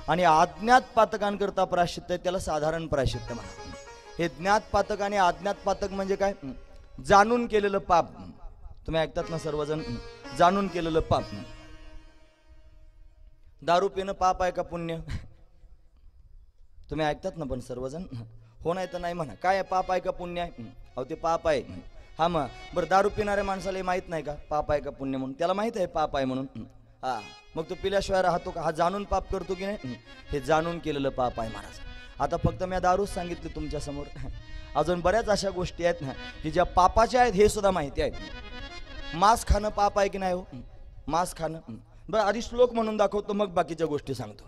आणि अज्ञात पातकांकरता प्रायश्चित्त आहे, त्याला साधारण प्रायश्चित्त म्हणा. हे ज्ञात पातक आणि अज्ञात पातक म्हणजे काय? जाणून केलेलं पाप. तुम्ही ऐकतात ना सर्वजण, जाणून केलेलं पाप. दारू पिणं पाप आहे का पुण्य? तुम्ही ऐकतात ना पण सर्वजण, हो नाही तर नाही म्हणा. काय आहे, पाप आहे का पुण्य आहे? अहो ते पाप आहे. हा मग बरं, दारू पिणाऱ्या माणसाला माहित नाही का पाप आहे का पुण्य म्हणून? त्याला माहित आहे पाप आहे म्हणून. हा मग तो पिल्याशिवाय राहतो का? हा जाणून पाप करतो की नाही? हे जाणून केलेलं पाप आहे महाराज. आता फक्त मी दारूच सांगितले तुमच्या समोर, अजून बऱ्याच अशा गोष्टी आहेत ना की ज्या पापाच्या आहेत हे सुद्धा माहिती आहे. मांस खाणं पाप आहे की नाही हो? मांस खाणं. बरं आधी श्लोक म्हणून दाखवतो, मग बाकीच्या गोष्टी सांगतो.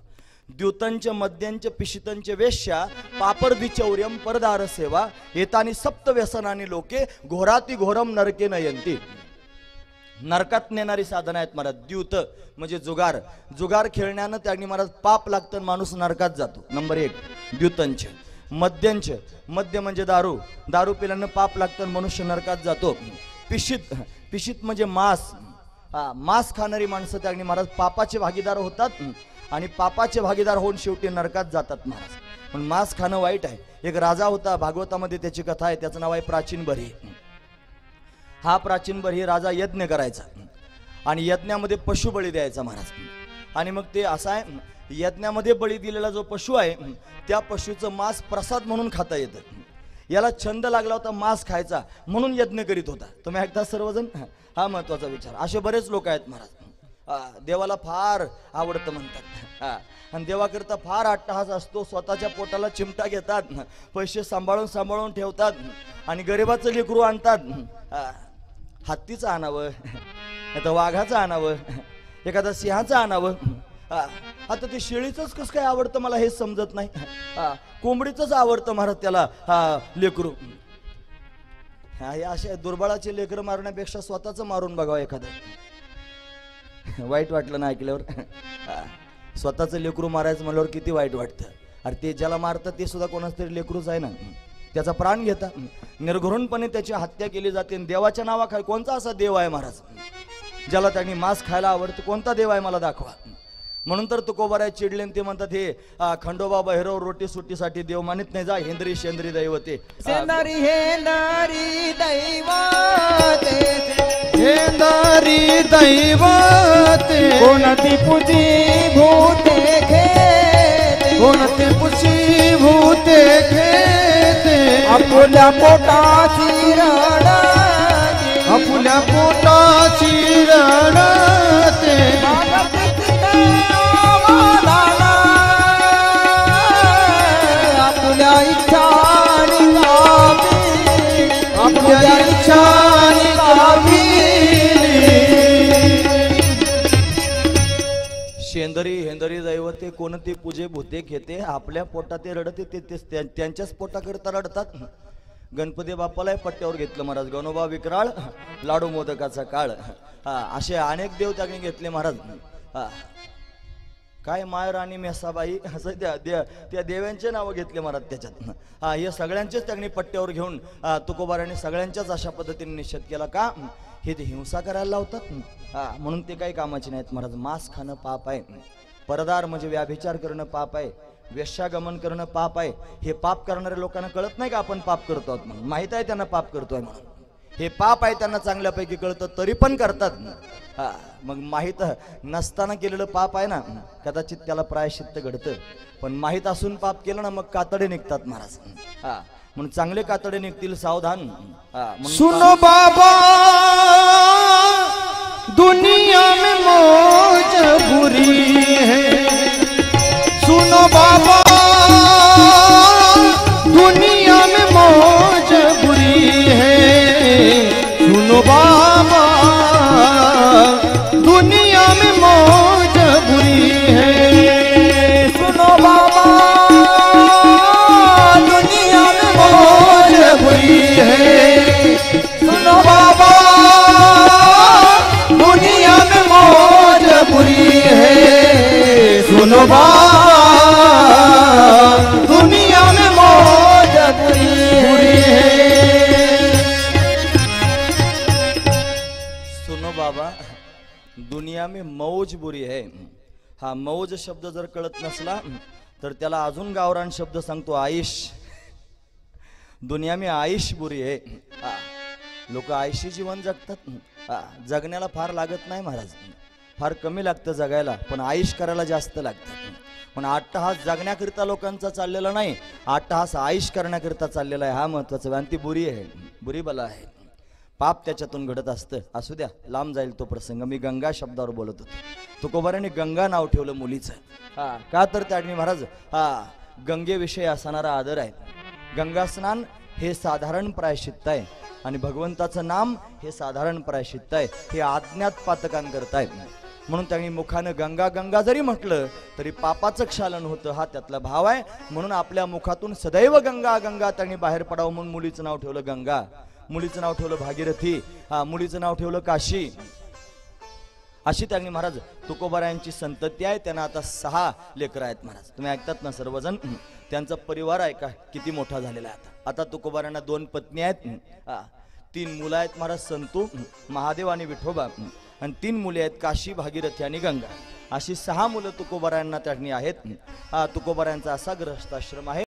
द्युतंच मद्यंच पिशितंच वेश्या पापर्दि चौर्यम परदार सेवा एतानी सप्त व्यसनानी लोके घोराती घोरम नरके नयंती. नरकात नेणारी साधनं आहेत महाराज. द्यूत म्हणजे जुगार. जुगार खेळण्यानं त्यांनी महाराज पाप लागतं, माणूस नरकात जातो. नंबर 1 द्यूतंच. मद्यंच, मद्य म्हणजे दारू. दारू पिल्यानं पाप लागतं, मनुष्य नरकात जातो. पिशित, पिशित म्हणजे मांस. मांस खाणारी माणसं त्यांनी महाराज पापाचे भागीदार होतात आणि पापाचे भागीदार होऊन शेवटी नरकात जातात महाराज. पण मांस खाणं वाईट आहे. एक राजा होता, भागवतामध्ये त्याची कथा आहे, त्याचं नाव आहे प्राचीन बरी. हा प्राचीन बरी राजा यज्ञ करायचा आणि यज्ञामध्ये पशु बळी द्यायचा महाराज. आणि मग ते असं आहे, यज्ञामध्ये बळी दिलेला जो पशु आहे त्या पशुचं मांस प्रसाद म्हणून खाता येतं. याला छंद लागला होता मांस खायचा, म्हणून यज्ञ करीत होता. तुम्ही ऐकता सर्वजण? हा महत्वाचा विचार. असे बरेच लोक आहेत महाराज. देवाला फार आवडतं म्हणतात आणि देवाकरता फार अट्टहास असतो. स्वतःच्या पोटाला चिमटा घेतात, पैसे सांभाळून सांभाळून ठेवतात आणि गरिबाचं लेकरू आणतात. हत्तीचं आणावं, आता वाघाचं आणावं, एखादा सिंहाचं आणावं. आता ते शेळीचंच कसं काय आवडतं मला हेच समजत नाही. कोंबडीचंच आवडतं महाराज त्याला लेकरू. हे असे दुर्बळाचे लेकरं मारण्यापेक्षा स्वतःच मारून बघावं एखादं. वाईट वाटलं ना ऐकल्यावर? स्वतःचं लेकरू मारायचं म्हणल्यावर किती वाईट वाटतं. अरे ते ज्याला मारतं ते सुद्धा कोणाच तरी लेकरूच आहे ना. त्याचा प्राण घेता, निर्घृणपणे त्याची हत्या केली जाते. देवाच्या नावाखाली कोणता असा देव आहे महाराज ज्याला त्यांनी मांस खायला आवडतं? कोणता देव आहे मला दाखवा. म्हणून तर तुकोबाराय चिडले, ते म्हणतात हे खंडोबा भैरव रोटी सुट्टीसाठी देव मानित नाही. जा हेंद्री शेंद्री दैवते. शेंदारी हेंदारी दैवते, हेंदारी दैवते, कोणती पुजी भूते खेते, कोणती पुजी भूते खेते, आपल्या पोटाची रडते, आपल्या पोटाची रडते, आपल्या इच्छा आपल्या इच्छा शेंदरी हेंदरी दैवते कोणते पूजे भूते घेते, आपल्या पोटात ते रडते, ते त्यांच्याच पोटाकरता रडतात. गणपती बाप्पाला पट्ट्यावर घेतलं महाराज. गणोबा विक्राळ लाडू मोदकाचा काळ. असे अनेक देव त्यांनी घेतले महाराज. काय माय राणी मेसाबाई असं त्या देव्यांचे नावं घेतले महाराज त्याच्यात. हे सगळ्यांचेच त्यांनी पट्ट्यावर घेऊन तुकोबाराने सगळ्यांच्याच अशा पद्धतीने निषेध केला. का? हे ते हिंसा करायला लावतात म्हणून ते काही कामाचे नाहीत महाराज. मांस खाणं पाप आहे. परदार म्हणजे व्याभिचार करणं पाप आहे. वेश्यागमन करणं पाप आहे. हे पाप करणाऱ्या लोकांना कळत नाही का आपण पाप करतो आहोत म्हणून? माहित आहे त्यांना पाप करतोय म्हणून. हे पाप आहे त्यांना चांगल्यापैकी कळतं, तरी पण करतात. मग माहीत नसताना केलेलं पाप आहे ना, कदाचित त्याला प्रायश्चित्त घडतं. पण माहीत असून पाप केलं ना, मग कातडे निघतात महाराज. म्हणून चांगले कातडे निघतील, सावधान. सुनो बाबा दुनिया में मौज बुरी है, सुनो बाबा दुनिया में मौज बुरी है, सुनो बाबा दुनिया में मौज बुरी है, सुनो बाबा दुनिया में मौज बुरी है, सुनो बाबा दुनिया में मौज बुरी है, सुनो बाबा दुनिया में मौज बुरी है. सुनो बाबा दुनिया में मौज बुरी है. हा मौज शब्द जर कळत नसला तर त्याला अजून गावरान शब्द सांगतो आईश. दुनिया में आईश बुरी आहे. लोक आयशी जीवन जगतात. जगण्याला फार लागत नाही महाराज, फार कमी लागतं जगायला, पण आईश करायला जास्त लागतं. पण अट्टहास जगण्याकरिता लोकांचा चाललेला नाही, अट्टहास आईश करण्याकरिता चाललेला आहे. हा महत्वाचा. आणि ती बुरी आहे, बुरी बला आहे. पाप त्याच्यातून घडत असतं. असू द्या, लांब जाईल तो प्रसंग. मी गंगा शब्दावर बोलत होतो. तुकोबाराने गंगा नाव ठेवलं मुलीचं. का तर त्याने महाराज गंगेविषयी असणारा आदर आहे. गंगा स्नान हे साधारण प्रायश्चित्त आहे आणि भगवंताचं नाम हे साधारण प्रायश्चित्त आहे. हे अज्ञात पातकांकरता आहे. म्हणून त्यांनी मुखानं गंगा गंगा जरी म्हटलं तरी पापाचं क्षालन होतं, हा त्यातला भाव आहे. म्हणून आपल्या मुखातून सदैव गंगा गंगा त्यांनी बाहेर पडावं म्हणून मुलीचं नाव ठेवलं गंगा, मुलीचं नाव ठेवलं भागीरथी, मुलीचं नाव ठेवलं काशी. अशी त्यांनी महाराज तुकोबारायांची संतती आहे. त्यांना आता 6 लेकरं आहेत महाराज. तुम्ही ऐकतात ना सर्वजण, त्यांचा परिवार आहे का किती मोठा झालेला आहे. आता तुकोबारायांना 2 पत्नी आहेत, 3 मुलं आहेत महाराज, संतू, महादेव आणि विठोबा, आणि 3 मुले आहेत, काशी, भागीरथी आणि गंगा. अशी 6 मुलं तुकोबारायांना त्यांनी आहेत. तुकोबारायांचा असा ग्रहस्थाश्रम आहे.